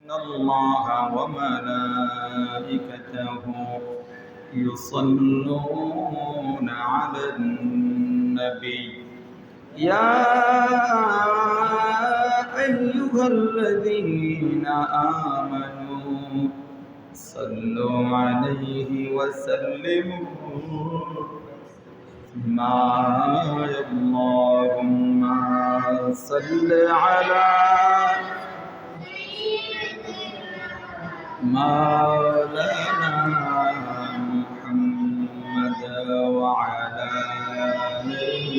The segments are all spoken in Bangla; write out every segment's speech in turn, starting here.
الله وملائكته يصلون على النبي يا أيها الذين آمنوا صلوا عليه وسلموا اللهم صل على مولانا محمد وعلى آله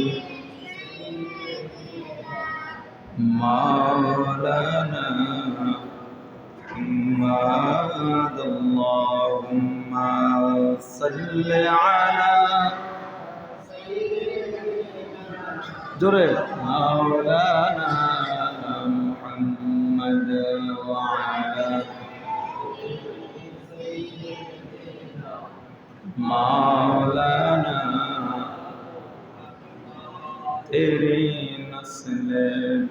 مولانا محمد اللهم صل على مولانا محمد وعلى مولانا तेरी नस्ल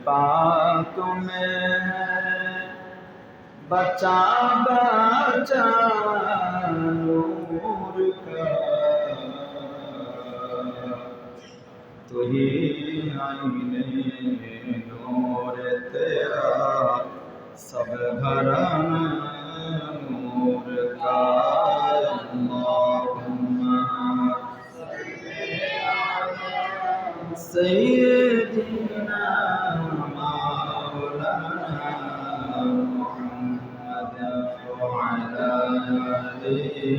पाक में बचा बचा नूर का तू ही आईने नूर तेरा सब घराना नूर का सैयदना मौलाना मुहम्मद वअला आलिहि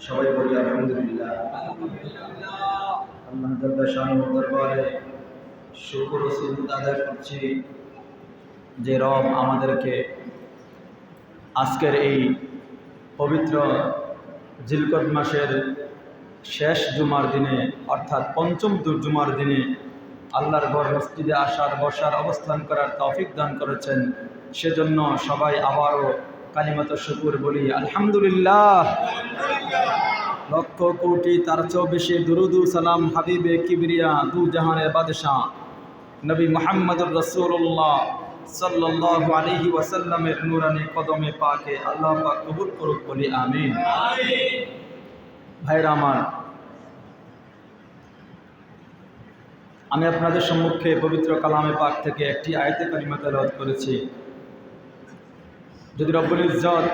সবাই বলি আলহামদুলিল্লাহ। আল্লাহ তাআলা শানের দরবারে শুকর ও সিজদা আদায় করছি যে রব আমাদেরকে আজকের এই পবিত্র জিলকদ মাসের শেষ জুমার দিনে অর্থাৎ পঞ্চম জুমার দিনে আল্লাহর ঘর মসজিদে আসার বসার অবস্থান করার তৌফিক দান করেছেন। সেজন্য সবাই আবারও কালিমাত শুকর বলি আলহামদুলিল্লাহ। লক্ষ কোটি তার চেয়েও বেশি দুরুদ ও সালাম হাবিবে কিবরিয়া দু জাহানের বাদশাহ নবী মুহাম্মদুর রাসূলুল্লাহ সাল্লাল্লাহু আলাইহি ওয়াসাল্লামের নূরানি কদমে পাকে আল্লাহ পাক কবুল করুক বলি আমিন। ভাইরা আমার, আমি আপনাদের সম্মুখে পবিত্র কালামে পাক থেকে একটি আয়াতে কারিমা তেলাওয়াত করেছি। যদি রব্বুল ইজ্জত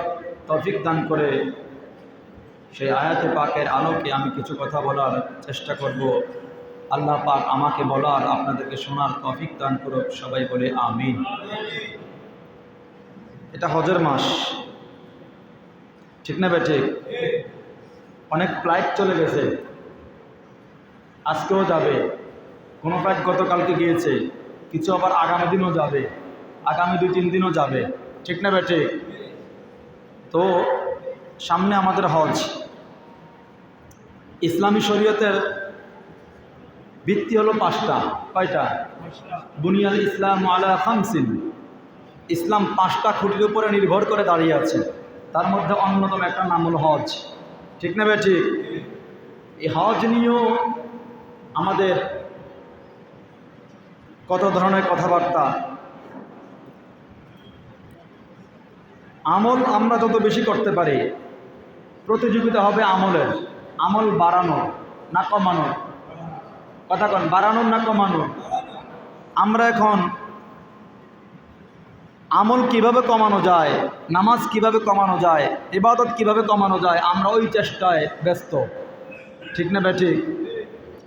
তৌফিক দান করে সেই আয়াতে পাকের আলোকে আমি কিছু কথা বলার চেষ্টা করব। আল্লাহ পাক আমাকে বলার আপনাদেরকে শোনার তৌফিক দান করুক, সবাই বলে আমিন। এটা হজের মাস, ঠিক না বেঠিক? অনেক ফ্লাইট চলে গেছে, আজকেও যাবে, কোনো ফ্লাইট গতকালকে গিয়েছে, কিছু আবার আগামী দিনও যাবে, আগামী 2-3 দিনও যাবে, ঠিক না বেঠিক? তো সামনে আমাদের হজ। ইসলামী শরীয়তের ভিত্তি হলো 5টা। কয়টা? বুনিয়াল ইসলাম আলা খামসিন। ইসলাম 5টা খুঁটির উপরে নির্ভর করে দাঁড়িয়ে আছে, তার মধ্যে অন্যতম একটা নাম হলো হজ, ঠিক না বেঠিক? এই হজ নিয়েও আমাদের কত ধরনের কথাবার্তা। আমল আমরা যত বেশি করতে পারি, প্রতিযোগিতা হবে আমলের। আমল বাড়ানোর না কমানোর? কথা কন, বাড়ানোর না কমানোর? আমরা এখন আমল কিভাবে কমানো যায়, নামাজ কিভাবে কমানো যায়, ইবাদত কিভাবে কমানো যায়, আমরা ওই চেষ্টায় ব্যস্ত, ঠিক না বেঠিক?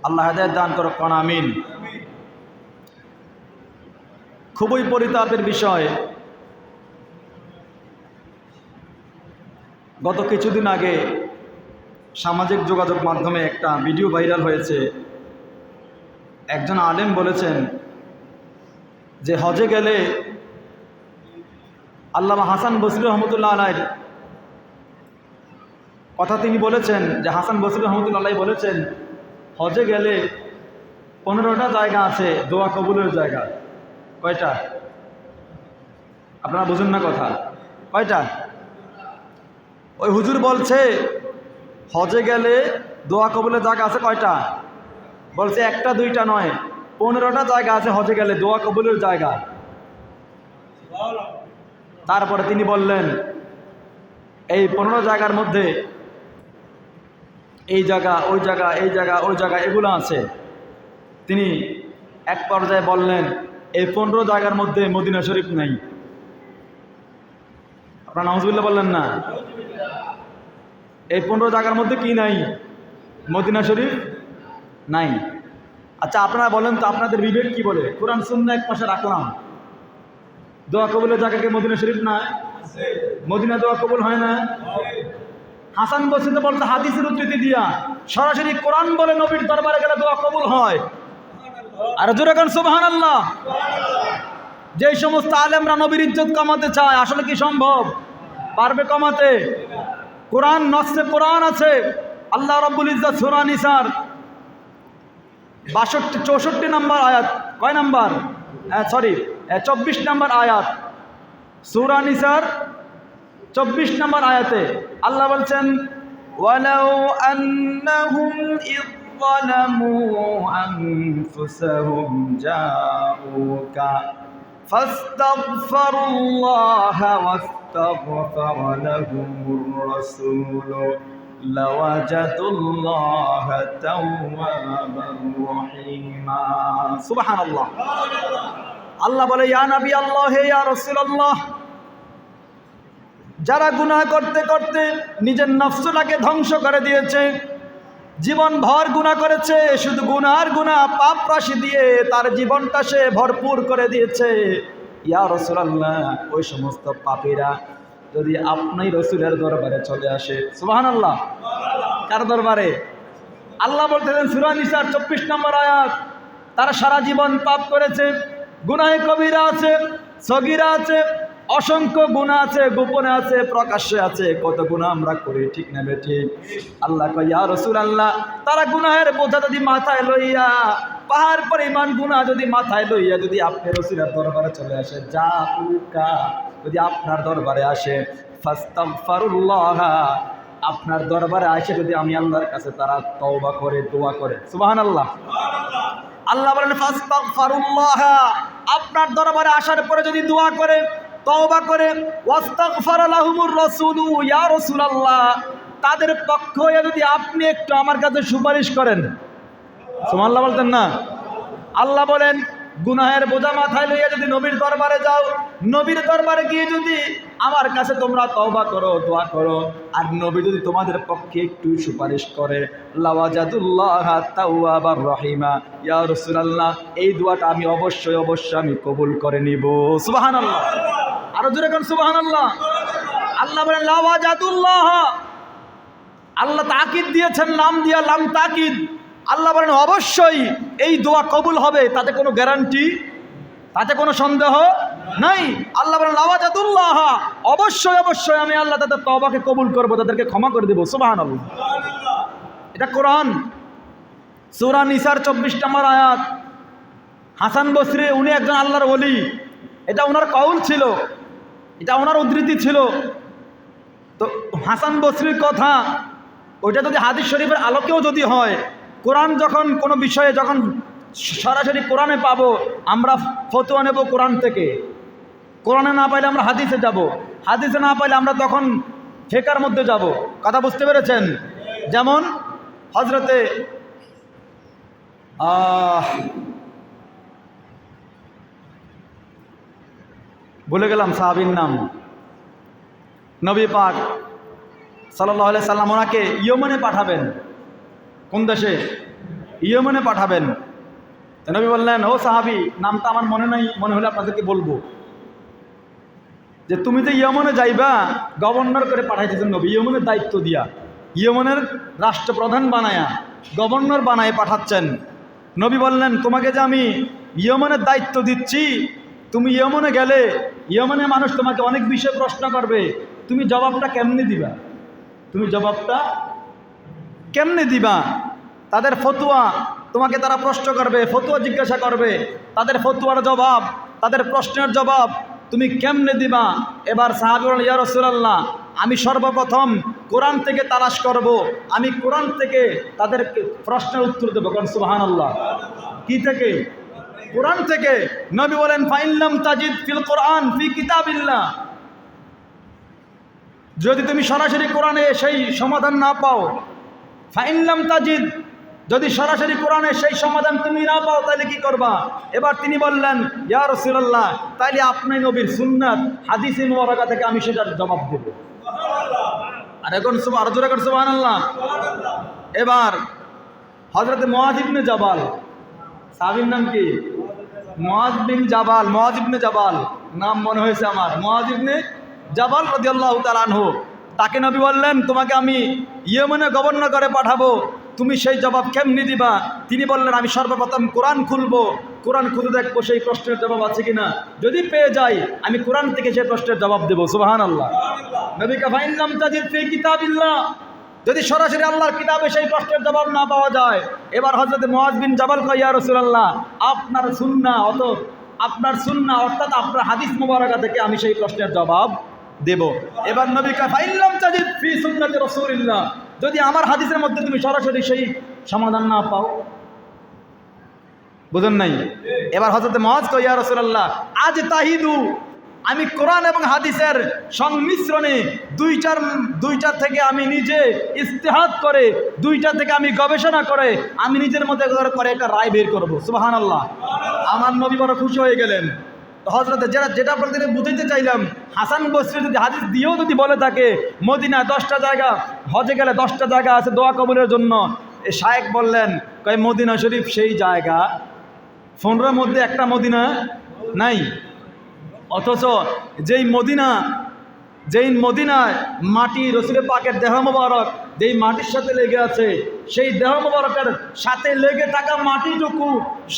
আল্লাহ হেদায়েত দান করুক, কোন আমিন। খুবই পরিতাপের বিষয়, গত কিছুদিন আগে সামাজিক যোগাযোগ মাধ্যমে একটা ভিডিও ভাইরাল হয়েছে। একজন আলেম বলেছেন যে হজে গেলে, আল্লামা হাসান বসরি রহমতুল্লাহ আলাইহির কথা তিনি বলেছেন, যে হাসান বসরি রহমতুল্লাহ আলাইহি বলেছেন হজে গেলে 15টা জায়গা আছে দোয়া কবুলের জায়গা। কয়টা? আপনারা বুঝুন না কথা, কয়টা? ওই হুজুর বলছে হজে গেলে দোয়া কবুলের জায়গা আছে কয়টা? বলছে একটা দুইটা নয়, 15টা জায়গা আছে হজে গেলে দোয়া কবুলের জায়গা। তারপরে তিনি বললেন এই 15 জায়গার মধ্যে এই জায়গা ওই জায়গা এই জায়গা ওই জায়গা এগুলো আছে। তিনি এক পর্যায়ে বললেন এই 15 জায়গার মধ্যে মদিনা শরীফ নাই। আপনারা নাউজুবিল্লাহ বললেন না? এই 15 জায়গার মধ্যে কি নাই? মদিনা শরীফ নাই। আচ্ছা আপনারা বলেন তো আপনাদের বিবেক কি বলে? কোরআন সুন্নাহ এক পাশে রাখলাম, দোয়া কবুলের জায়গাকে মদিনা শরীফ না, মদিনা দোয়া কবুল হয় না? হাসান বসরি তো বলতে হাদিসের উদ্ধৃতি দিয়া সরাসরি কোরআন বলে নবীর দরবারে গেলে দোয়া কবুল হয়। আর জোরে কোন সুবহানাল্লাহ। যেই সমস্ত আলেমরা নবীর ইজ্জত কমাতে চায়, আসলে কি সম্ভব? পারবে কমাতে? কোরআন নসে কোরআন আছে, আল্লাহ রাব্বুল ইজ্জত সূরা নিসার 64 নম্বর আয়াত, কয় নাম্বার? 24 নম্বর আয়াত, সূরা নিসার 24 নম্বর আয়াতে আল্লাহ বলছেন ওয়ালাউ আন্নাহুম ইয যালামু আনফুসাহুম জাউকা ফাস্তাগফিরুল্লাহা ওয়াস্তাগফারা লাহুমুর রাসূল লাওয়াজাদুল্লাহা তাওয়াবার রহিমা। সুবহানাল্লাহ। আল্লাহ বলে ইয়া নবী আল্লাহ, হে ইয়া রাসূলুল্লাহ, যারা গুনাহ করতে করতে নিজের নফসটাকে ধ্বংস করে দিয়েছে, জীবন ভর গুনাহ করেছে, শুধু গুনার গুনাহ পাপ রাশি দিয়ে তার জীবনটা সে ভরপুর করে দিয়েছে, ইয়া রাসূলুল্লাহ, ওই সমস্ত পাপীরা যদি আপনি রাসূলের দরবারে চলে আসে। সুবহানাল্লাহ। কার দরবারে? আল্লাহ বলতেছেন সূরা নিসার 24 নম্বর আয়াত, তারা সারা জীবন পাপ করেছে, গুনাহে কবিরা আছে, সগীরা আছে, অসংখ্য গুনাহ আছে, গোপনে আছে, প্রকাশ্যে আছে, কত গুনাহ আমরা করি, ঠিক না বেঠিক? আল্লাহ কয় ইয়া রাসূলুল্লাহ, তারা গুনাহের বোঝা যদি মাথায় লইয়া, পাহাড় পরিমাণ গুনাহ যদি মাথায় লইয়া যদি আপনি রাসূলের দরবারে চলে আসে, জাউকা, যদি আপনার দরবারে আসে, ফাস্তাগফিরুল্লাহ, আপনার দরবারে আসে যদি আমি আল্লাহর কাছে তারা তওবা করে দোয়া করে। সুবহানাল্লাহ। আল্লাহ বলেন ফাস্তাগফিরুল্লাহ, আপনার দরবারে আসার পরে যদি দোয়া করে, তওবা করে, ওয়াস্তাগফারা লাহুমুর রাসূল, ইয়া রাসূলুল্লাহ, তাদের পক্ষ হয়ে যদি আপনি একটু আমার কাছে সুপারিশ করেন। সুবহানাল্লাহ বলতেন না? আল্লাহ বলেন গুনাহের বোঝা মাথায় লইয়া যদি নবীর দরবারে যাও, নবীর দরবারে গিয়ে যদি আমার কাছে তোমরা তওবা করো, দোয়া করো, আর নবী যদি তোমাদের পক্ষে একটু সুপারিশ করে, লাওয়াজাদুল্লাহা তাওয়াবার রহিমা, ইয়া রাসূলুল্লাহ, এই দোয়াটা আমি অবশ্যই আমি কবুল করে নিব। সুবহানাল্লাহ। আরো জোরে কোন সুবহানাল্লাহ। আল্লাহ বলেন লাওয়াজাদুল্লাহ, আল্লাহ তাকিদ দিয়েছেন, নাম দিয়া লাম তাকিদ। আল্লাহ বলেন অবশ্যই এই দোয়া কবুল হবে, তাতে কোনো গ্যারান্টি, তাতে কোনো সন্দেহ নাই। আল্লাহ বলেন লাওয়াজাদুল্লাহ, অবশ্যই আমি আল্লাহ তাদের তওবাকে কবুল করব, তাদেরকে ক্ষমা করে দেব। সুবহানাল্লাহ। এটা কোরআন, সূরা নিসার 24 নম্বর আয়াত। হাসান বসরি উনি একজন আল্লাহর ওলি, এটা ওনার কওল ছিল, এটা ওনার উদ্ধৃতি ছিল। তো হাসান বসরির কথা ওইটা যদি হাদিস শরীফের আলোকেও যদি হয়, কোরআন যখন কোনো বিষয়ে যখন সরাসরি কোরআনে পাবো, আমরা ফতোয়া নেব কোরআন থেকে। কোরআনে না পাইলে আমরা হাদিসে যাব, হাদিসে না পাইলে আমরা তখন ফিকহের মধ্যে যাব। কথা বুঝতে পেরেছেন? যেমন হযরতে ভুলে গেলাম সাহাবীর নাম, নবী পাক সাল্লাল্লাহু আলাইহি সাল্লাম ওনাকে ইয়েমেনে পাঠাবেন। কোন দেশে? ইয়েমেনে পাঠাবেন। তো নবী বললেন, ও সাহাবী, নামটা আমার মনে নাই, মনে হলে আপনাদেরকে বলবো, যে তুমি তো ইয়েমেনে যাইবা, গভর্নর করে পাঠাইতেছেন নবী, ইয়েমেনের দায়িত্ব দিয়া, ইয়েমেনের রাষ্ট্রপ্রধান বানায়া, গভর্নর বানায় পাঠাচ্ছেন। নবী বললেন, তোমাকে যে আমি ইয়েমেনের দায়িত্ব দিচ্ছি, তুমি ইয়েমেনে গেলে ইয়েমেনের মানুষ তোমাকে অনেক বিষয়ে প্রশ্ন করবে, তুমি জবাবটা কেমনে দিবা? তুমি জবাবটা কেমনে দিবা? তাদের ফতোয়া তোমাকে তারা প্রশ্ন করবে, ফতোয়া জিজ্ঞাসা করবে, তাদের ফতোয়ার জবাব, তাদের প্রশ্নের জবাব তুমি কেমনে দিবা? এবার সাহাবী বললেন, ইয়া রাসূলুল্লাহ, আমি সর্বপ্রথম কোরআন থেকে তালাশ করব, আমি কোরআন থেকে তাদের প্রশ্নের উত্তর দেবো। কারণ সুবহানাল্লাহ, কি থেকে? কোরআন থেকে। নবী বলেন, ফাইল্লাম তাজিদ ফিল কোরআন ফি কিতাবিল্লাহ, যদি তুমি সরাসরি কোরআনে সেই সমাধান না পাও, ফাইল্লাম তাজিদ, যদি সরাসরি কোরআনে সেই সমাধান তুমি না পাও তাহলে কি করবা? এবার তিনি বললেন, ইয়া রাসূলুল্লাহ, তাইলে আপনি নবীর সুন্নাত হাদিসে মুবারাকা থেকে আমি সেটার জবাব দেব। আর এখন সুবহানাল্লাহ। এবার হযরত মুআয ইবনে জাবাল, সাহাবীর নাম কি? মুআয বিন জাবাল, মুআয ইবনে জাবাল নাম মনে হয়েছে আমার, মুআয ইবনে জাবাল রাদিয়াল্লাহু তাআলা আনহু, তাকে নবী বললেন, তোমাকে আমি ইয়েমেনে গভর্নর করে পাঠাবো, তুমি সেই জবাব কেমনি দিবা? তিনি বললেন, আমি সর্বপ্রথম কোরআন খুলবো, কোরআন খুলে দেখবো সেই প্রশ্নের জবাব আছে কিনা, যদি পেয়ে যাই আমি কোরআন থেকে সেই প্রশ্নের জবাব দেবো। সুবহানাল্লাহ। নবী কা ফাইল্লাম তাজিদ ফি কিতাবিল্লাহ, যদি সরাসরি আল্লাহর কিতাবে সেই প্রশ্নের জবাব না পাওয়া যায়, এবার হযরত মুআয বিন জাবাল কয়, ইয়া রাসূলুল্লাহ, আপনার সুন্নাহ অর্থাৎ আপনার হাদিস মুবারাকা থেকে আমি সেই প্রশ্নের জবাব দেব। এবার নবী কা ফাইল্লাম তাজিদ ফি সুন্নাতি রাসূলিল্লাহ, যদি আমার হাদিসের মধ্যে তুমি সরাসরি সেই সমাধান না পাও। বুঝেন নাই? এবার হযরত মুআয কয়, ইয়া রাসূলুল্লাহ, আজ তাহিদু, আমি কোরআন এবং হাদিসের সংমিশ্রণে দুইটা থেকে আমি নিজে ইজতিহাদ করে, দুইটা থেকে আমি গবেষণা করে আমি নিজের মধ্যে করে একটা রায় বের করব। সুবহানাল্লাহ। আমার নবী বড় খুশি হয়ে গেলেন। হযরতে যেটা আপনাদের বুঝাইতে চাইলাম, হাসান বসরি যদি হাদিস দিয়েও যদি বলে থাকে মদিনায় 10টা জায়গা, হজে গেলে 10টা জায়গা আছে দোয়া কবুলের জন্য, এই শায়েখ বললেন, কয় মদিনা শরীফ সেই জায়গা, 15 মধ্যে একটা মদিনা নাই। অথচ যেই মদিনায় মাটি রসুলের পাকের দেহ মোবারক যেই মাটির সাথে লেগে আছে, সেই দেহ মোবারকের সাথে লেগে থাকা মাটিটুকু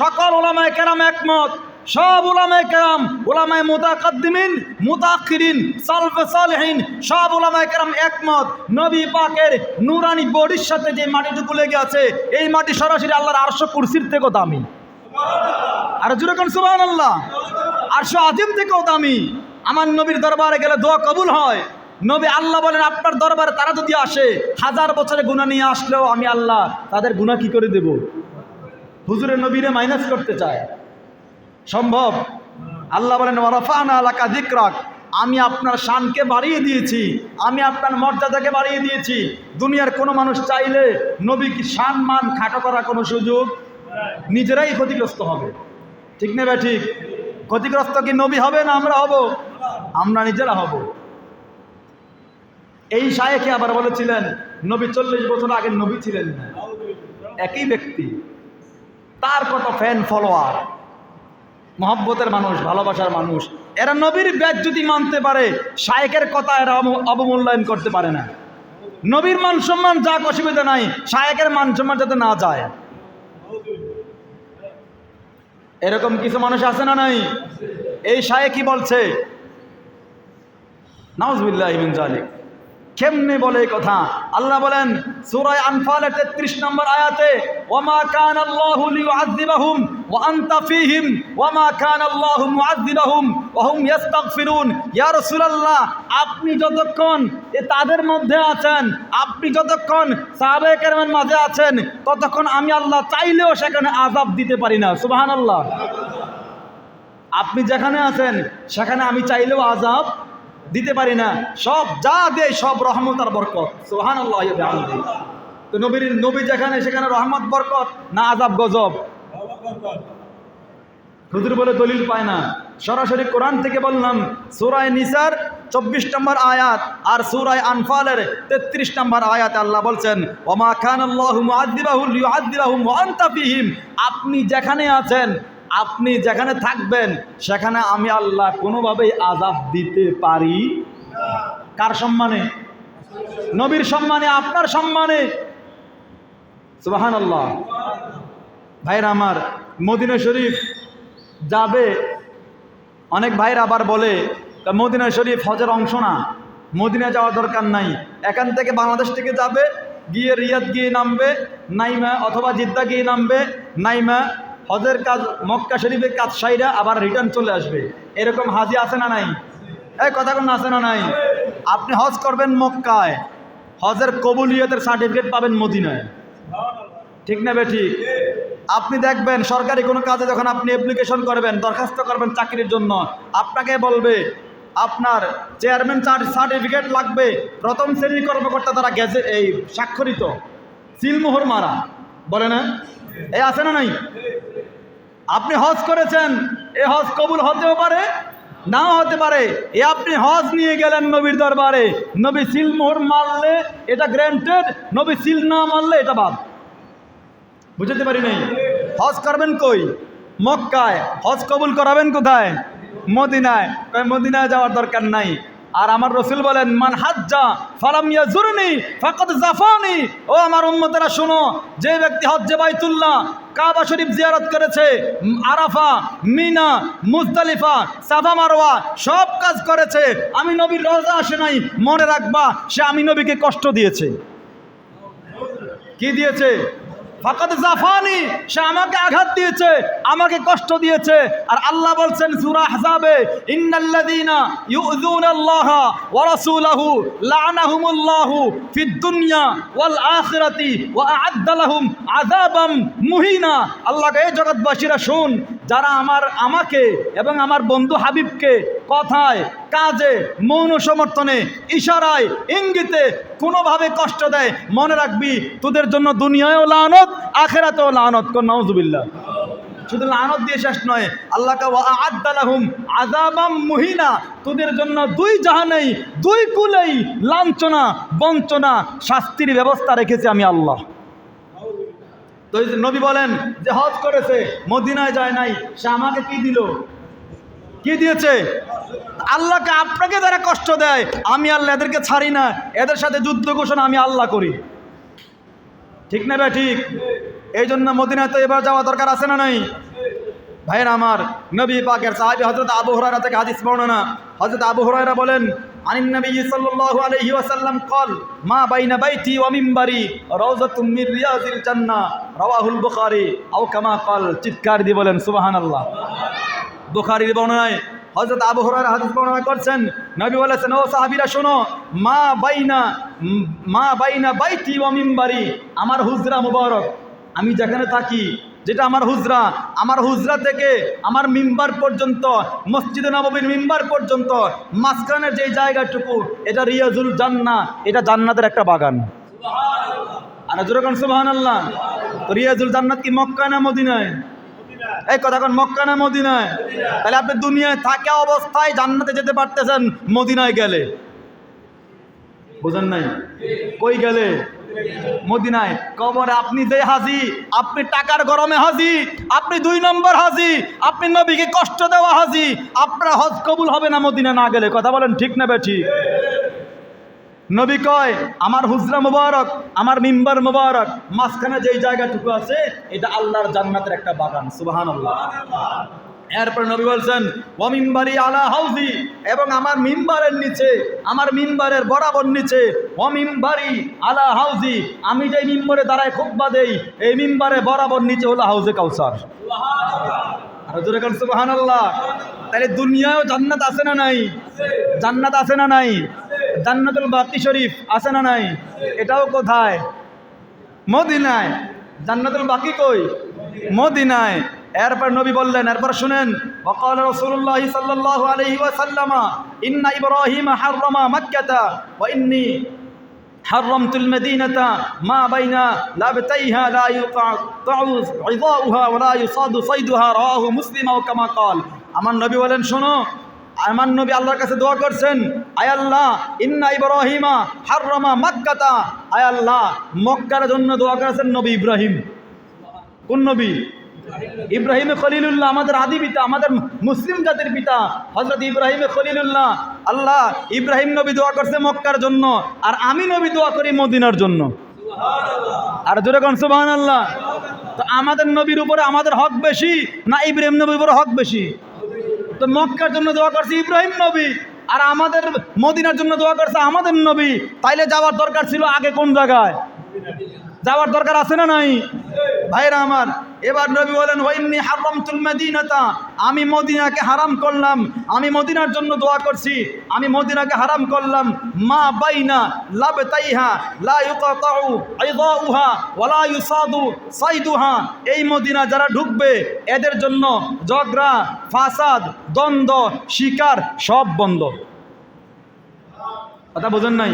সকল উলামায়ে কেরাম একমত, সব উলামায়ে কেরাম, উলামায়ে মুতাকাদ্দিমিন মুতাআখিরিন সালফে সালেহিন, সব উলামায়ে কেরাম একমত, নবী পাকের নূরানি বডির সাথে যে মাটিটুকু লেগে আছে এই মাটি সরাসরি আল্লাহর আরশ কুরসির থেকেও দামি। আর জোরে কোন সুবহানাল্লাহ। আরশ আজিম থেকেও দামি। আমার নবীর দরবারে গেলে দোয়া কবুল হয়। নবী আল্লাহ বলেন, আপনার দরবারে তারা যদি আসে 1000 বছরের গুনাহ নিয়ে আসলেও আমি আল্লাহ তাদের গুনাহ কি করে দেব? হুজুরের নবীরে মাইনাস করতে চায়, সম্ভব? আল্লাহ বলেন, ওয়ারাফা'না লাকা যিকরাক, আমি আপনার শানকে বাড়িয়ে দিয়েছি, আমি আপনার মর্যাদাকে বাড়িয়ে দিয়েছি। দুনিয়ার কোনো মানুষ চাইলে নবী কি শান মান খাটো করার কোনো সুযোগ? নিজেরাই ক্ষতিগ্রস্ত হবে। ঠিক না ভাই? ঠিক। ক্ষতিগ্রস্ত কি নবী হবে না আমরা হব? আমরা নিজেরা হব। এই শায়েখে আবার বলেছিলেন, নবী 40 বছর আগে নবী ছিলেন না। একই ব্যক্তি, তার কত ফ্যান ফলোয়ার, মহব্বতের মানুষ, ভালোবাসার মানুষ, এরা নবীর বেজ্জতি মানতে পারে, শায়েখের কথা এরা অবমূল্যায়ন করতে পারে না। নবীর মান সম্মান যাক, অসুবিধা নাই, শায়েখের মান সম্মান যাতে না যায়। এরকম কিছু মানুষ আছে না নাই? এই শায়েখ কি বলছে? নাউজুবিল্লাহি মিন যালিক। কেমনে বলে এই কথা? আল্লাহ বলেন সূরা আনফালের 33 নম্বর আয়াতে, ওয়ামা কানা আল্লাহু লিয়ুআযযিবাহুম ওয়া আনতা ফীহিম ওয়ামা কানা আল্লাহু মুআযযিবাহুম ওয়া হুম ইস্তাগফিরুন। ইয়া রাসূলুল্লাহ, আপনি যতক্ষণ তাদের মধ্যে আছেন, আপনি যতক্ষণ সাহাবায়ে কেরামের মাঝে আছেন, ততক্ষণ আমি আল্লাহ চাইলেও সেখানে আযাব দিতে পারি না। সুবহানাল্লাহ। আপনি যেখানে আছেন সেখানে আমি চাইলেও আযাব দিতে পারি না। সব যা দেয় সব রহমত আর বরকত। সুবহানাল্লাহ। তো নবী যেখানে সেখানে রহমত বরকত না আযাব গজব? হুজুর বলে দলিল পায় না, সরাসরি কোরআন থেকে বললাম। সূরা নিসার 24 নম্বর আয়াত আর সূরা আনফালের 33 নম্বর আয়াতে আল্লাহ বলছেন, ওয়ামা কানাল্লাহু মুআযযিবাহুম লিয়ুআযযিবাহুম ওয়া আনতা ফীহিম। আপনি যেখানে আছেন, আপনি যেখানে থাকবেন সেখানে আমি আল্লাহ কোনোভাবেই আযাব দিতে পারি না। কার সম্মানে? নবীর সম্মানে, আপনার সম্মানে। সুবহানাল্লাহ। ভাইরা আমার, মদিনা শরীফ যাবে, অনেক ভাইরা আবার বলে মদিনা শরীফ হজের অংশ না, মদিনা যাওয়া দরকার নাই। এখান থেকে বাংলাদেশ থেকে যাবে, গিয়ে রিয়াদ গিয়ে নামবে নাইমা, অথবা জিদ্দা গিয়ে নামবে নাইমা, হজের কাজ মক্কা শরীফের কাজ সাইরা আবার রিটার্ন চলে আসবে, এরকম হাজি আছে না নাই? এই কথা কোন আছে না নাই? আপনি হজ করবেন মক্কায়, হজের কবুলিয়তের সার্টিফিকেট পাবেন মদিনায়, ঠিক না বেঠিক? আপনি দেখবেন সরকারি কোনো কাজে যখন আপনি অ্যাপ্লিকেশন করবেন, দরখাস্ত করবেন চাকরির জন্য, আপনাকে বলবে আপনার চেয়ারম্যান সার্টিফিকেট লাগবে, প্রথম শ্রেণীর কর্মকর্তা দ্বারা গেছে এই স্বাক্ষরিত, সিলমোহর মারা, বলে না? এই আছে না নাই? আপনি হজ করেছেন, এ হজ কবুল হতেও পারে, নাও হতে পারে। এ আপনি হজ নিয়ে গেলেন নবীর দরবারে, নবী সিলমোহর মারলে এটা গ্র্যান্টেড, নবী সিল না মারলে এটা বাদ। বুঝতে পারি নাই? হজ করবেন কই? মক্কায়। হজ কবুল করাবেন কোথায়? মদিনায়। মদিনায় যাওয়ার দরকার নাই। আর আমার রসুল বলেন, মান হাজ্জা ফালাম ইয়াজুরনি ফাকাদ জাফানি। ও আমার উম্মতেরা শোনো, যে ব্যক্তি হজ্জে বাইতুল্লাহ কাবা শরীফ জিয়ারত করেছে, আরাফা, মিনা, মুজদালিফা, সাফা মারওয়া সব কাজ করেছে, আমি নবীর রওজা আসে নাই, মনে রাখবা সে আমি নবীকে কষ্ট দিয়েছে। কি দিয়েছে? ফাকাদ জাফানি, সে আমাকে আঘাত দিয়েছে, আমাকে কষ্ট দিয়েছে। আর আল্লাহ বলছেন সূরা আহজাবে, ইন্নাল্লাযীনা ইউযুনাল্লাহা ওয়া রাসূলাহু লা'নাহুমুল্লাহু ফিদ দুনিয়া ওয়াল আখিরাতি ওয়া আ'আদ্দা লাহুম আযাবাম মুহিনা। আল্লাহকে এই জগৎবাসীরা শুন, যারা আমাকে এবং আমার বন্ধু হাবিবকে কথায়, কাজে, মৌন সমর্থনে, ইশারায়, ইঙ্গিতে কোনোভাবে কষ্ট দেয়, মনে রাখবি তোদের জন্য দুনিয়ায়ও লানত, আখিরাতেও লানত। কোন নাউজুবিল্লাহ। শুধু লানত দিয়ে শেষ নয়, আল্লাহকে ওয়া আ'আদ্দা লাহুম আযাবাম মুহিনা, তোদের জন্য দুই জাহানেই, দুই কুলেই লাঞ্ছনা, বঞ্চনা, শাস্তির ব্যবস্থা রেখেছি আমি আল্লাহ। তো নবী বলেন যে হজ করেছে, মদিনায় যায় নাই, সে আমাকে কি দিল? কি দিয়েছে? আল্লাহকে আপনাকে যারা কষ্ট দেয়, আমি আল্লাহ এদেরকে ছাড়ি না, এদের সাথে যুদ্ধ ঘোষণা আমি আল্লাহ করি, ঠিক না ভাই? ঠিক। এই জন্য মদিনায় তো এবার যাওয়া দরকার আছে না নাই? ভাইয়ের আমার, নবী পাকের সাহাবী হযরত আবু হুরায়রা থেকে হাদিস বর্ণনা। হযরত আবু হুরায়রা বলেন, আনিন নবী সাল্লাল্লাহু আলাইহি ওয়াসাল্লাম قال মা বাইনা বাইতি ওয়া মিম্বারি রাউযাতুম মির রিয়াজিল জান্নাহ, রাওয়াহুল বুখারী আও কামা قال। চিৎকার দিয়ে বলেন সুবহানাল্লাহ। বুখারীর বর্ণনায় হযরত আবু হুরায়রা হাদিস বর্ণনা করছেন, নবী বলেছেন, ও সাহাবীরা শোনো, মা বাইনা বাইতি ওয়া মিম্বারি, আমার হুজরা মুবারক, আমি যেখানে থাকি, যেটা আমার হুজরা, আমার হুজরা থেকে আমার মিম্বার পর্যন্ত, মসজিদে নববীর মিম্বার পর্যন্ত মাঝখানের যে জায়গাটুকু, এটা রিয়াজুল জান্নাহ, এটা জান্নাতের একটা বাগান। আর যেরকম সুবহানাল্লাহ। তো রিয়াজুল জান্নাত কি মক্কা না মদিনায়? এই কথা কোন, মক্কা না মদিনায়? তাহলে আপনি দুনিয়ায় থাকা অবস্থায় জান্নাতে যেতে পারতেছেন, মদিনায় গেলে বুঝেন নাই? কই গেলে? মদিনায়। কবরে আপনি যে হাজি, আপনি টাকার গরমে হাজি, আপনি 2 নম্বর হাজি, আপনি নবীকে কষ্ট দেওয়া হাজি, আপনার হজ কবুল হবে না মদিনা না গেলে। কথা বলেন ঠিক না বেঠিক? নবী কয়, আমার হুজরা মুবারক, আমার মিম্বার মুবারক, মাঝখানে যেই জায়গাটুকু আছে, এটা আল্লাহর জান্নাতের একটা বাগান। সুবহানাল্লাহ। এরপর নবী বলছেন, ওয়া মিম্বারি আলা হাউজি, এবং আমার মিম্বারের নিচে, আমার মিম্বারের বরাবর নিচে, ওয়া মিম্বারি আলা হাউজি, আমি যে মিম্বরে দাঁড়ায় খুতবা দেই, এই মিম্বারে বরাবর নিচে হলো হাউজে কাউসার। সুবহানাল্লাহ। আর জোরে বলেন সুবহানাল্লাহ। তাহলে দুনিয়ায়ও জান্নাত আছে না নাই? জান্নাত আছে না নাই? জান্নাতুল বাকি শরীফ আছে না নাই? এটাও কোথায়? মদিনায়। জান্নাতুল বাকি কই? মদিনায়। এরপর নবী বললেন, এরপর শুনেন, ওয়াকাল রাসূলুল্লাহ সাল্লাল্লাহু আলাইহি ওয়াসাল্লাম, ইন্না ইব্রাহিম হাররামা মাক্কাতা ওয়া ইন্নী হাররামতুল মদিনাতা মা বাইনা লাবতাইহা লা ইউকাউ ইযাউহা ওয়া লা ইউসাদু সাইদুহা, রাওয়াহু মুসলিম আও কামা ক্বাল। আমার নবী বলেন, শোনো, আমার নবী আল্লাহর কাছে দোয়া করছেন, আয় আল্লাহ, ইন্না ইব্রাহিমা হাররামা মাক্কাতা, আয় আল্লাহ, মক্কার জন্য দোয়া করেছেন নবী ইব্রাহিম। কোন নবী? ইব্রাহিম খলিলুল্লাহ, আমাদের আদি পিতা, আমাদের মুসলিম জাতির পিতা হযরত ইব্রাহিম খলিলুল্লাহ। আল্লাহ, ইব্রাহিম নবী দোয়া করছে মক্কার জন্য, আর আমি নবী দোয়া করি মদিনার জন্য। সুবহানাল্লাহ। আর জোরে কোন সুবহানাল্লাহ। তো আমাদের নবীর উপরে আমাদের হক বেশি না ইব্রাহিম নবীর উপরে হক বেশি? তো মক্কার জন্য দোয়া করছে ইব্রাহিম নবী, আর আমাদের মদিনার জন্য দোয়া করছে আমাদের নবী। তাইলে যাওয়ার দরকার ছিল আগে কোন জায়গায়? যাওয়ার দরকার আছে না নাই? ভাইরা আমার, এবার নবী বলেন ওয়াইন্নী হারামতুল মদিনাতা, আমি মদিনাকে হারাম করলাম, আমি মদিনার জন্য দোয়া করছি, আমি মদিনাকে হারাম করলাম। মা বাইনা লাবতাইহা লা ইউকাতাউ আইদাউহা ওয়ালা ইউসাদু সাইদুহা, এই মদিনা যারা ঢুকবে এদের জন্য ঝগড়া, ফাসাদ, দ্বন্দ্ব, শিকার সব বন্ধ। কথা বোঝেন নাই?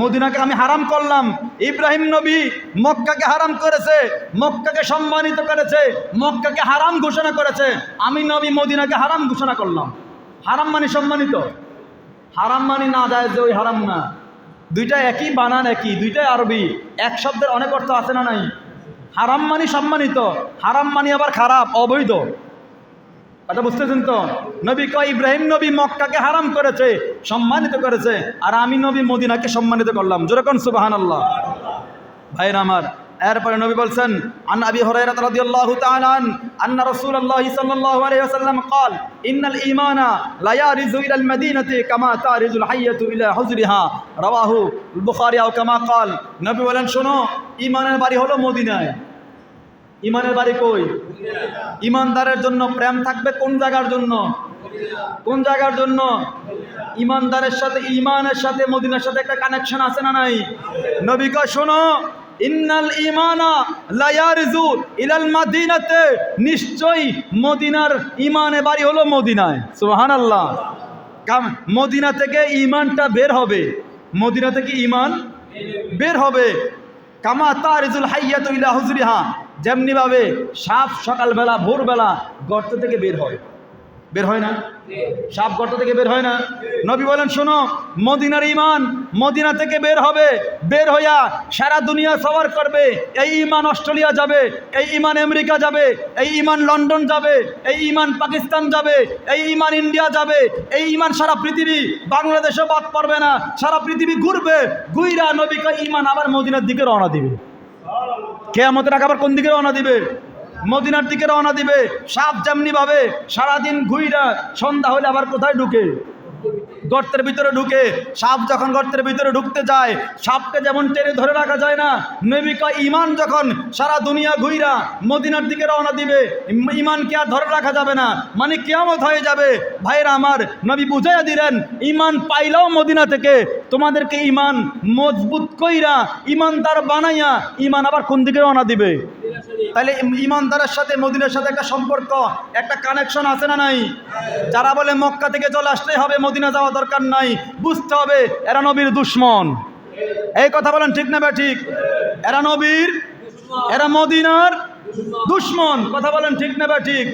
মদিনাকে আমি হারাম করলাম। ইব্রাহিম নবী মক্কাকে হারাম করেছে, মক্কাকে সম্মানিত করেছে, মক্কাকে হারাম ঘোষণা করেছে। আমি নবী মদিনাকে হারাম ঘোষণা করলাম। হারাম মানে সম্মানিত, হারাম মানে না যায় যে ওই হারাম না, দুইটা একই বানান একই, দুইটাই আরবি, এক শব্দের অনেক অর্থ আছে না নাই? হারাম মানে সম্মানিত, হারাম মানে আবার খারাপ, অবৈধ। কথা বুঝতেছেন তো? নবী কয় ইব্রাহিম নবী মক্কাকে হারাম করেছে, সম্মানিত করেছে, আর আমি নবী মদিনাকে সম্মানিত করলাম। জোরে কোন সুবহানাল্লাহ। ভাইরা আমার, এরপরে নবী বলছেন আন আবি হুরায়রা রাদিয়াল্লাহু তাআলা আন্না রাসূলুল্লাহি সাল্লাল্লাহু আলাইহি ওয়াসাল্লাম قال ইন্নাল ঈমানা লা ইয়ারিজু ইলাল মাদিনাতি কামা তারিজুল হাইয়াতু ইলা হুজরিহা রাওয়াহু বুখারী আও কামা قال। নবী বলেন শোনো, ঈমানের বাড়ি হলো মদিনায়। ঈমানের বাড়ি কই? ঈমানদারের জন্য প্রেম থাকবে কোন জায়গার জন্য? কোন জায়গার জন্য? ঈমানদারের সাথে, ঈমানের সাথে মদিনার সাথে একটা কানেকশন আছে না নাই? নবী কয় শোনো, ইন্নাল ঈমানা লা ইয়ারজু ইলাল মাদিনাতে, নিশ্চয়ই মদিনার ঈমানের বাড়ি হলো মদিনায়। সুবহানাল্লাহ। মদিনা থেকে ঈমানটা বের হবে, মদিনা থেকে ঈমান বের হবে। কামা তারিজুল হাইয়াতু ইলা হুজরিহা, যেমনি ভাবে সাপ সকালবেলা ভোরবেলা গর্ত থেকে বের হয়, বের হয় না? সাপ গর্ত থেকে বের হয় না? নবী বলেন শোনো, মদিনার ঈমান মদিনা থেকে বের হবে, বের হইয়া সারা দুনিয়া সফর করবে। এই ঈমান অস্ট্রেলিয়া যাবে, এই ঈমান আমেরিকা যাবে, এই ঈমান লন্ডন যাবে, এই ঈমান পাকিস্তান যাবে, এই ঈমান ইন্ডিয়া যাবে, এই ঈমান সারা পৃথিবী, বাংলাদেশে বাদ পড়বে না, সারা পৃথিবী ঘুরবে। ঘুইরা নবী কয় ঈমান আবার মদিনার দিকে রওনা দিবে। কিয়ামতের আগে আবার কোন দিকে রওনা দিবে? মদিনার দিকে রওনা দিবে। সাপ যেমনি ভাবে সারাদিন ঘুইরা সন্ধ্যা হলে আবার কোথায় ঢুকে? গর্তের ভিতরে ঢুকে। সাপ যখন গর্তের ভিতরে ঢুকতে যায়, সাপকে যেমন টেনে ধরে রাখা যায় না, নবী কয় ঈমান যখন সারা দুনিয়া ঘুইরা মদিনার দিকে রওনা দিবে, ঈমানকে আর ধরে রাখা যাবে না, মানে কিয়ামত হয়ে যাবে। ভাইরা আমার, নবী বুঝাইয়া দিলেন ঈমান পাইলাও মদিনা থেকে, তোমাদেরকে ঈমান মজবুত কইরা ঈমানদার বানাইয়া ঈমান আবার কোন দিকে রওনা দিবে? তাহলে ঈমানদারের সাথে মদিনার সাথে একটা সম্পর্ক, একটা কানেকশন আছে না নাই? যারা বলে মক্কা থেকে চলে আসতেই হবে, মদিনা যাওয়া দরকার নাই, বুঝতে হবে এরা নবীর দুশমন। এই কথা বলেন ঠিক না ঠিক? এরা নবীর, এরা মদিনার দুশমন। কথা বলেন ঠিক না ঠিক?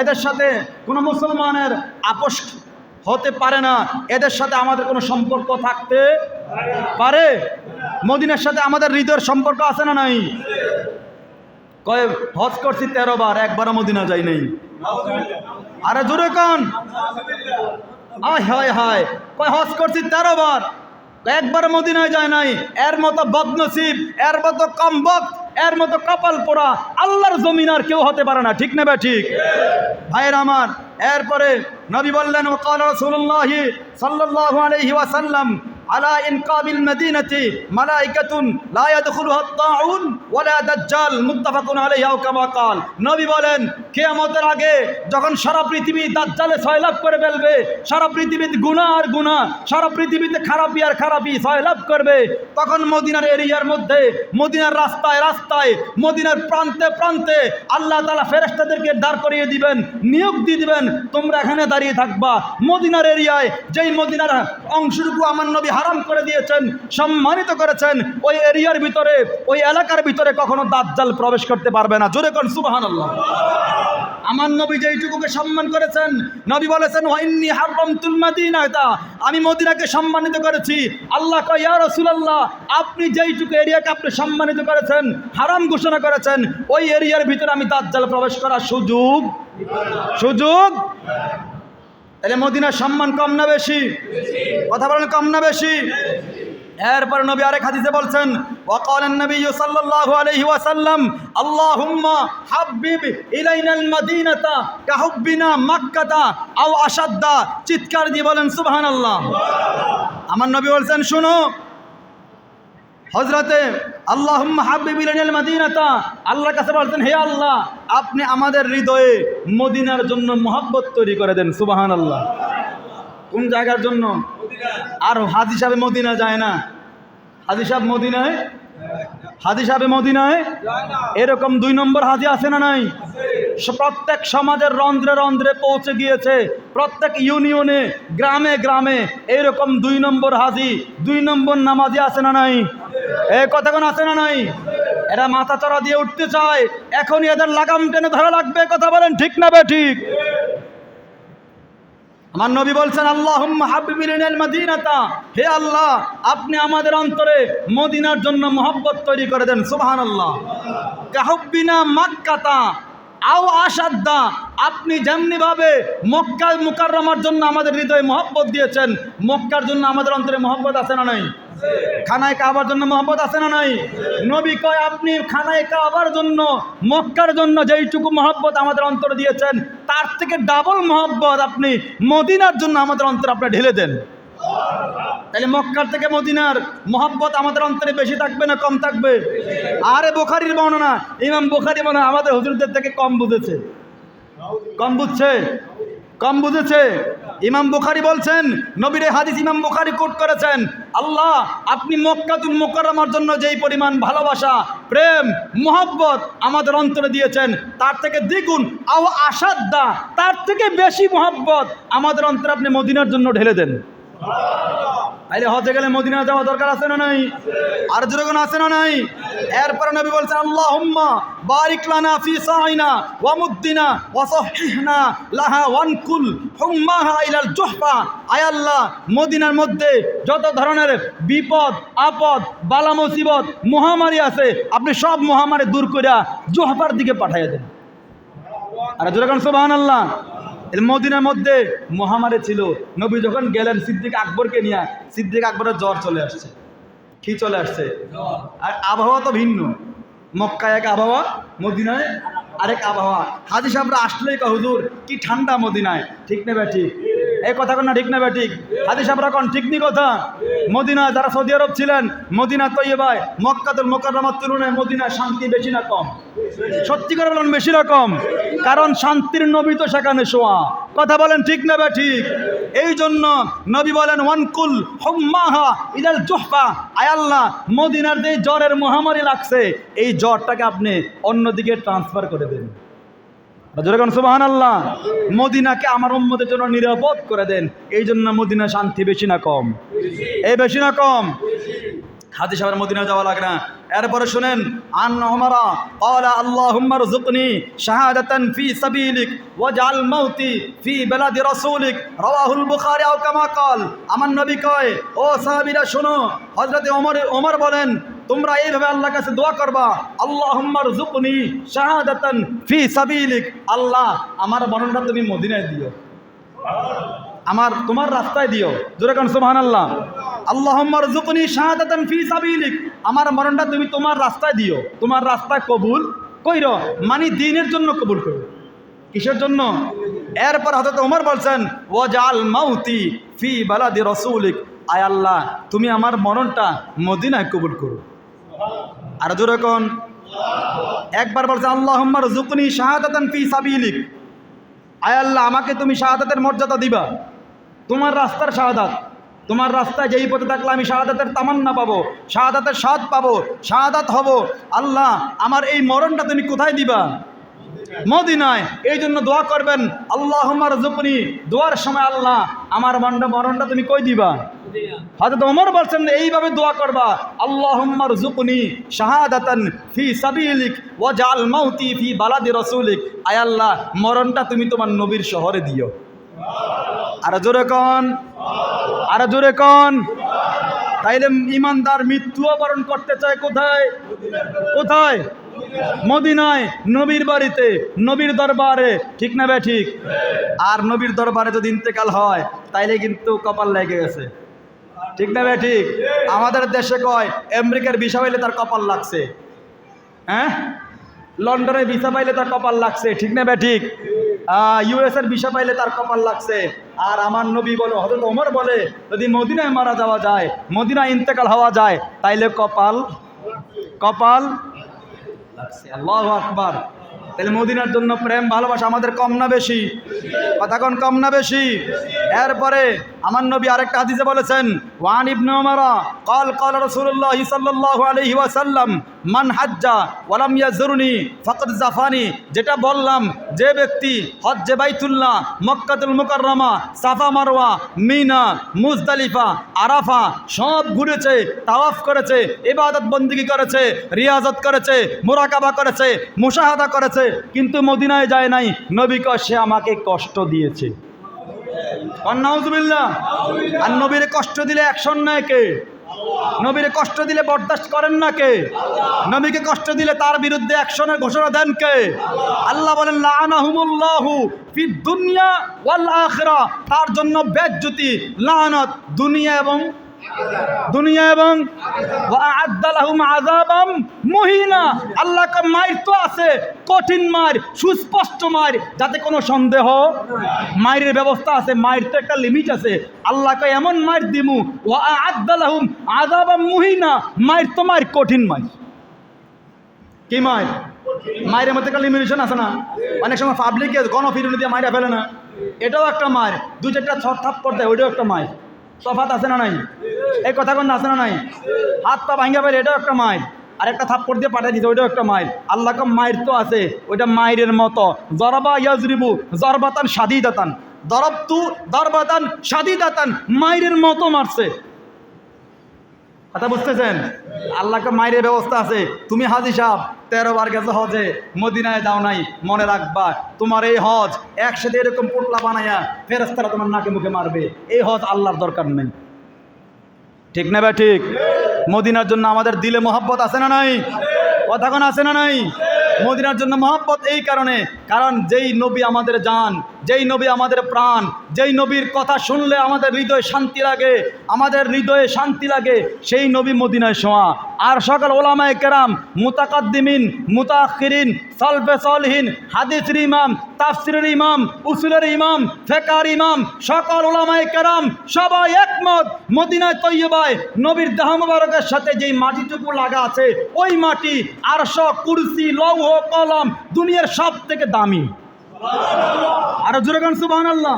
এদের সাথে কোনো মুসলমানের আপোষ হতে পারে না, এদের সাথে আমাদের কোনো সম্পর্ক থাকতে পারে? মদিনার সাথে আমাদের হৃদয়ের সম্পর্ক আছে না নাই? কয় হজ করছি 13 বার, একবারও মদিনা যাই নাই। আরে জোরে কান, আয় হায় হায়, কয় হজ করছি 13 বার, একবার মদিনায় যায় নাই। এর মতো বদনসিব, এর মতো কমবক্ত, এর মতো কপাল পোড়া আল্লাহর জমিন আর কেউ হতে পারে না। ঠিক না ঠিক? ভাইয়ের আমার, এরপরে নবী বললেন ওয়াকাল রাসূলুল্লাহ সাল্লাল্লাহু আলাইহি ওয়াসাল্লাম আলা ইনকাবিল মদিনাতি মালাইকাতুন লা ইয়াদখুলুহা আত-তাউন ওয়ালা দাজ্জাল, মুত্তাফাকুন আলাইহি আও কামা কাল। নবী বলেন কিয়ামতের আগে যখন সারা পৃথিবী দাজ্জালে সয়লাভ করে ফেলবে, সারা পৃথিবীতে গুনাহ আর গুনাহ, সারা পৃথিবীতে খারাপি আর খারাপি সয়লাভ করবে, তখন মদিনার এরিয়ার মধ্যে, মদিনার রাস্তায় রাস্তায়, মদিনার প্রান্তে প্রান্তে আল্লাহ তাআলা ফেরেশতাদেরকে দাঁড় করিয়ে দিবেন, নিয়োগ দিয়ে দিবেন, তোমরা এখানে দাঁড়িয়ে থাকবা। মদিনার এরিয়ায়, যেই মদিনার অংশটুকু আমার নবী হারাম করে দিয়েছেন, সম্মানিত করেছেন, ওই এরিয়ার ভিতরে, ওই এলাকার ভিতরে কখনো দাজ্জাল প্রবেশ করতে পারবে না। জোরে কোন সুবহানাল্লাহ। আমার নবী যেইটুকুকে সম্মান করেছেন, নবী বলেছেন ওয়াইন্নী হারামতুল মাদিনাতা, আমি মদিনাকে সম্মানিত করেছি। আল্লাহ কয় ইয়া রাসূলুল্লাহ, আপনি যেইটুকু এরিয়াকে আপনি সম্মানিত করেছেন, হারাম ঘোষণা করেছেন, ওই এরিয়ার ভিতরে আমি দাজ্জাল প্রবেশ করার সুযোগ তাহলে মদিনার সম্মান কম না বেশি? কথা বলেন কম না বেশি? এরপর নবী আরেক হাদিসে বলছেন ওয়াকালান নবী সাল্লাল্লাহু আলাইহি ওয়াসাল্লাম আল্লাহুম্মা হাব্বিব ইলাইনাল মাদিনাতা কাহুব্বিনা মক্কাতা আও আশাদ্দা। চিৎকার দিয়ে বলেন সুবহানাল্লাহ। আমার নবী বলছেন শুনো, হযরতে আল্লাহুম্মা হাবিব ইলানাল মাদিনাতা, আল্লাহর কাছে বলতেন হে আল্লাহ আপনি আমাদের হৃদয়ে মদিনার জন্য মহব্বত তৈরি করে দেন। সুবহানাল্লাহ। কোন জায়গার জন্য? আর হাজী সাহেব মদিনা যায় না। হাজী সাহেব মদিনায় এরকম 2 নম্বর হাজী আছে না নাই? প্রত্যেক সমাজের রন্ধ্রে রন্ধ্রে পৌঁছে গিয়েছে, প্রত্যেক ইউনিয়নে গ্রামে গ্রামে এরকম 2 নম্বর হাজী, 2 নম্বর নামাজি আছে না নাই? এই কথাগুন আছে না নাই? এরা মাথা চড়া দিয়ে উঠতে চায়, এখনই এদের লাগাম টেনে ধরা লাগবে। কথা বলেন ঠিক না ঠিক? আমার নবী বলছেন আল্লাহুম্মা হাবিব ইলানাল মাদিনাতা, হে আল্লাহ আপনি আমাদের অন্তরে মদিনার জন্য মহব্বত তৈরি করে দেন। সুবহানাল্লাহ। কাহুব্বিনা মাক্কাতা আও আসাদ্দা, আপনি যেমনি ভাবে মক্কা মুকাররমার জন্য আমাদের হৃদয়ে মহব্বত দিয়েছেন, মক্কার জন্য আমাদের অন্তরে মহব্বত আছে না নাই? খানায় কাবার জন্য মহব্বত আছে না নাই? নবী কয় আপনি খানায় কাবার জন্য, মক্কার জন্য যেইটুকু মহব্বত আমাদের অন্তরে দিয়েছেন, তার থেকে ডাবল মহব্বত আপনি মদিনার জন্য আমাদের অন্তরে আপনি ঢেলে দেন। তাহলে মক্কার থেকে মদিনার মহব্বত আমাদের অন্তরে বেশি থাকবে না কম থাকবে? আরে বুখারীর বর্ণনা, ইমাম বুখারী মনে হয় আমাদের হুজুরদের থেকে কম বুঝেছে। কম বুঝেছে। ইমাম বুখারী বলছেন, নবীর হাদিস ইমাম বুখারী কোট করেছেন, আল্লাহ আপনি মক্কাতুল মুকাররমার জন্য যেই পরিমাণ ভালোবাসা, প্রেম, মহব্বত আমাদের অন্তরে দিয়েছেন, তার থেকে দ্বিগুণ আও আসাদ্দা, তার থেকে বেশি মহব্বত আমাদের অন্তরে আপনি মদিনার জন্য ঢেলে দেন। তাইলে হজে গেলে মদিনা যাওয়া দরকার আছে না নাই? আর যেরকম আছে না নাই? এরপর নবী বলছেন আল্লাহুম্মা বারিক লানা ফি সাইনা ওয়া মুদ্দিনা ওয়া সাহহিহনা লাহা ওয়ানকুল হুম্মাহা ইলাল জুহফা, আয় আল্লাহ মদিনার মধ্যে যত ধরনের বিপদ আপদ বালা মুসিবত মহামারী আছে, আপনি সব মহামারী দূর কইরা জুহফার দিকে পাঠাইয়া দেন। আর যেরকম সুবহানাল্লাহ। মদিনার মধ্যে মহামারী ছিল, নবী যখন গেলেন সিদ্দিক আকবরকে নিয়ে, সিদ্দিক আকবরের জ্বর চলে আসছে। কি চলে আসছে? আর আবহাওয়া তো ভিন্ন, মক্কায় এক আবহাওয়া, মদিনায় আরেক আবহাওয়া। হাজী সাহেবরা আসলেই কয় হুজুর কি ঠান্ডা মদিনায়, ঠিক নেবে ঠিক? এই কথা কোন না ঠিক নেবে ঠিক? হাজী সাহেবরা কোন ঠিক নি কথা? মদিনা যারা সৌদি আরব ছিলেন, মদিনা তৈয়বায় মক্কাতুল মুকাররমার তুলনায় মদিনায় শান্তি বেশি না কম? সত্যি করে বলেন বেশি না কম? কারণ শান্তির নবী তো সেখানে শোয়া। কথা বলেন ঠিক না বা ঠিক? এই জন্য নবী বলেন ওয়ানকুল হুম্মাহা ইলাল জুহফা, আয় আল্লাহ মদিনার যে জ্বরের মহামারী লাগছে, এই জ্বরটাকে আপনি অন্যদিকে ট্রান্সফার করে দেন। যখন সুবহানাল্লাহ, মদিনাকে আমার উম্মতের জন্য নিরাপদ করে দেন। এই জন্য মদিনা শান্তি বেশি না কম? এই বেশি না কম? হাজী সাহেবের মদিনা যাওয়া লাগে না। এরপরে শুনেন, আন উমারা ক্বালা আল্লাহুম্মা রযুকনি শাহাদাতান ফি সাবিলিক ওয়াজআল মাউতি ফি বালাদি রাসূলিক, রাওয়াহুল বুখারী আও কামা ক্বাল। আমার নবী কয়, ও সাহাবীরা শোনো, হযরতে ওমর বলেন তোমরা এইভাবে আল্লাহর কাছে দোয়া করবা, আল্লাহুম্মা রযুকনি শাহাদাতান ফি সাবিলিক, আল্লাহ আমার মরণটা তুমি মদিনায় দিও, তোমার রাস্তায় দিও। জোরে কোন সুবহানাল্লাহ। আল্লাহুম্মা রযুকনি শাহাদাতান ফি সাবিলিক, আমার মরণটা তুমি তোমার রাস্তায় দিও। তোমার রাস্তায় কবুল কইরো, মানে দ্বীনের জন্য কবুল করো। কিসের জন্য? এরপর হযরত ওমর বলছেন ওয়াজআল মাউতি ফি বালাদি রাসূলিক, আয় আল্লাহ তুমি আমার মরণটা মদিনায় কবুল করো। আর জোরে কোন? একবার বলছে আল্লাহুম্মা রযুকনি শাহাদাতান ফি সাবিলিক, আয় আল্লাহ আমাকে তুমি শাহাদাতের মর্যাদা দিবা, তোমার রাস্তার শাহাদাত, তোমার রাস্তায় যেই পথে থাকলে আমি শাহাদাতের তামান্না পাবো, শাহাদাতের স্বাদ পাবো, শাহাদাত হব। আল্লাহ আমার এই মরণটা তুমি কোথায় দিবা? মদিনায়। এই জন্য দোয়া করবেন আল্লাহুম্মা রযুকনি, দোয়ার সময় আল্লাহ আমার মরণটা তুমি কই দিবা? হযরত ওমর বলছেন এইভাবে দোয়া করবা, আল্লাহুম্মা রযুকনি শাহাদাতান ফি সাবিলিক ওয়াজআল মাউতি ফি বালাদি রাসূলিক, আয় আল্লাহ মরণটা তুমি তোমার নবীর শহরে দিও। আর জোরে কোন? আর জোরে কোন? তাইলে ইমানদার মৃত্যুও বরণ করতে চায় কোথায়? কোথায়? মদিনায়, নবীর বাড়িতে, নবীর দরবারে, ঠিক না বে ঠিক? আর নবীর দরবারে যদি ইন্তেকাল হয় তাইলে কিন্তু কপাল লেগে গেছে, ঠিক না বে ঠিক? আমাদের দেশে কয় আমেরিকার ভিসা পাইলে তার কপাল লাগছে, হ্যাঁ লন্ডনের ভিসা পাইলে তার কপাল লাগছে, ঠিক না বে ঠিক? ইউএস এর ভিসা পাইলে তার কপাল লাগছে। আর আমার নবী বলে, হযরত ওমর বলে, যদি মদিনায় মারা যাওয়া যায়, মদিনায় ইন্তেকাল হওয়া যায়, তাইলে কপাল লাগছে। আল্লাহু আকবার। তাহলে মদিনার জন্য প্রেম ভালোবাসা আমাদের কম না বেশি? কথা কোন কম না বেশি? এরপরে আমার নবী আরেকটা হাদিসে বলেছেন, ওয়ান ইবনে উমর قال قال رسول الله صلى الله عليه وسلم মান হাজ্জা ওয়ালাম ইয়াজুরনি ফাকাদ জাফানি। যেটা বললাম, যে ব্যক্তি হজ্জে বাইতুল্লাহ, মক্কাতুল মুকাররমা, সাফা মারওয়া, মিনা, মুজদালিফা, আরাফা সব ঘুরেছে, তাওয়াফ করেছে, ইবাদত বন্দেগী করেছে, রিয়াজত করেছে, মুরাকাবা করেছে, মুশাহাদা করেছে, কিন্তু মদিনায় যায় নাই, নবী কয় সে আমাকে কষ্ট দিয়েছে। নাউজুবিল্লাহ। আর নবীরে কষ্ট দিলে অ্যাকশন নেয় কে? নবীরে কষ্ট দিলে বরদাস্ত করেন না কে? নবীকে কষ্ট দিলে তার বিরুদ্ধে অ্যাকশনের ঘোষণা দেন কে? আল্লাহ বলেন লাআনাহুমুল্লাহু ফিদ দুনিয়া ওয়াল আখিরা। তার জন্য বেজ্জতি, লানত দুনিয়া এবং ওয়া আ'আদ্দা লাহুম আযাবাম মুহিনা। আল্লাহ কা মাইর তো আছে, কঠিন মার, সুস্পষ্ট মার, যাতে কোনো সন্দেহ। মায়ের ব্যবস্থা আছে, মায়ের তো একটা লিমিট আছে। আল্লাহ কা এমন মার দিমু, ওয়া আ'আদ্দা লাহুম আযাবাম মুহিনা। মায়ের তো মার কঠিন মার। কি মার? মায়ের মধ্যে একটা লিমিটেশন আছে না? অনেক সময় পাবলিকে গণফিরুনি দিয়ে মাইরা ফেলে না, এটাও একটা মার। দুই চারটা ছট থাপ্পড় দেয়, ওইটাও একটা মার। তফাত আছে না নাই? এই কথা কোন আছে না নাই? হাত পা ভাঙ্গা ফেলে, এটাও একটা মায়ের। আর একটা থাপ্পড় দিয়ে পাঠিয়ে দিচ্ছে, ওইটাও একটা মায়ের। আল্লাহ কা মায়ের তো আছে, ওইটা মায়ের মতো। জরবা ইয়াজরিবু জরবাতান শাদীদাতান, দরবতু দরবাতান শাদীদাতান, মায়ের মতো মারছে। কথা বুঝতেছেন? আল্লাহকে মায়ের ব্যবস্থা আছে। তুমি হাজি সাহেব 13 বার গেছো হজে, মদিনায় যাও নাই, মনে রাখবা তোমার এই হজ একসাথে এরকম পোটলা বানাইয়া ফেরেশতারা তোমার নাকে মুখে মারবে। এই হজ আল্লাহর দরকার নেই। ঠিক না ভাই? ঠিক। মদিনার জন্য আমাদের দিলে মহব্বত আছে না নাই? কথা কোন আছে না নাই? মদিনার জন্য মহব্বত এই কারণে, কারণ যেই নবী আমাদের জান, যেই নবী আমাদের প্রাণ, যেই নবীর কথা শুনলে আমাদের হৃদয়ে শান্তি লাগে, আমাদের হৃদয়ে শান্তি লাগে, সেই নবী মদিনায় শোয়া। আর সকল ওলামায়ে কেরাম, মুতাকাদ্দিমিন, মুতাআখিরিন, সালফে সালিহিন, হাদিসের ইমাম, তাফসিরের ইমাম, উসুলের ইমাম, ফিকহের ইমাম, সকল ওলামায়ে কেরাম সবাই একমত, মদিনায় তৈয়বায় নবীর দেহ মোবারকের সাথে যেই মাটিটুকু লাগা আছে, ওই মাটি আরশ, কুরসি, লৌহ, কলম দুনিয়ার সব থেকে দামি। আর জোরে গান সুবহানাল্লাহ।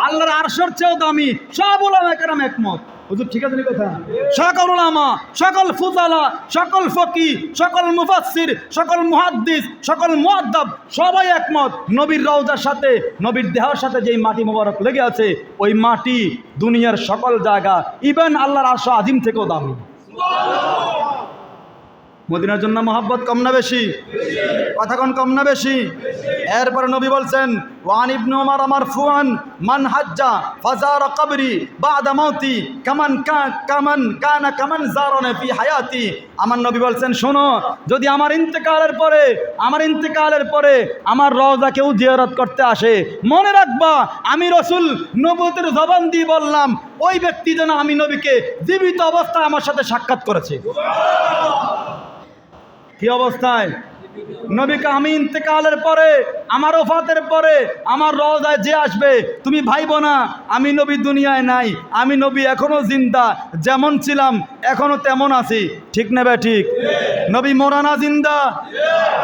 আল্লাহর আরশের চেয়েও দামি। সব ওলামায়ে কেরাম একমত। হুজুর ঠিক আছে কথা? সকল উলামা, সকল ফুজালা, সকল ফকিহ, সকল মুফাসসির, সকল মুহাদ্দিস, সকল মুআদ্দাব সবাই একমত, নবীর রওজার সাথে, নবীর দেহের সাথে যেই মাটি মোবারক লেগে আছে, ওই মাটি দুনিয়ার সকল জায়গা, ইভেন আল্লাহর আরশ আজিম থেকেও দামি। মদিনার জন্য মহব্বত কম না বেশি? কথা কোন কম না বেশি? এরপরে নবী বলছেন, ওয়ান ইবনে উমর মারফুআন মান হাজ্জা ফাজারা কবরি বাদা মাউতি কামান জারানা ফি হায়াতি। আমার নবী বলছেন, শোনো, যদি আমার ইন্তেকালের পরে আমার রওজা কেউ জিয়ারত করতে আসে, মনে রাখবা আমি রাসূল নবুয়তের জবান দিয়ে বললাম, ওই ব্যক্তি যেন আমি নবীকে জীবিত অবস্থায় আমার সাথে সাক্ষাৎ করেছে। কি অবস্থায়? নবীকে আমি ইন্তেকালের পরে, আমার ওফাতের পরে আমার রওজায় যে আসবে, তুমি ভাইবো না আমি নবী দুনিয়ায় নাই, আমি নবী এখনো জিন্দা, যেমন ছিলাম এখনো তেমন আছি। ঠিক না ভাই? ঠিক। নবী মরানা জিন্দা,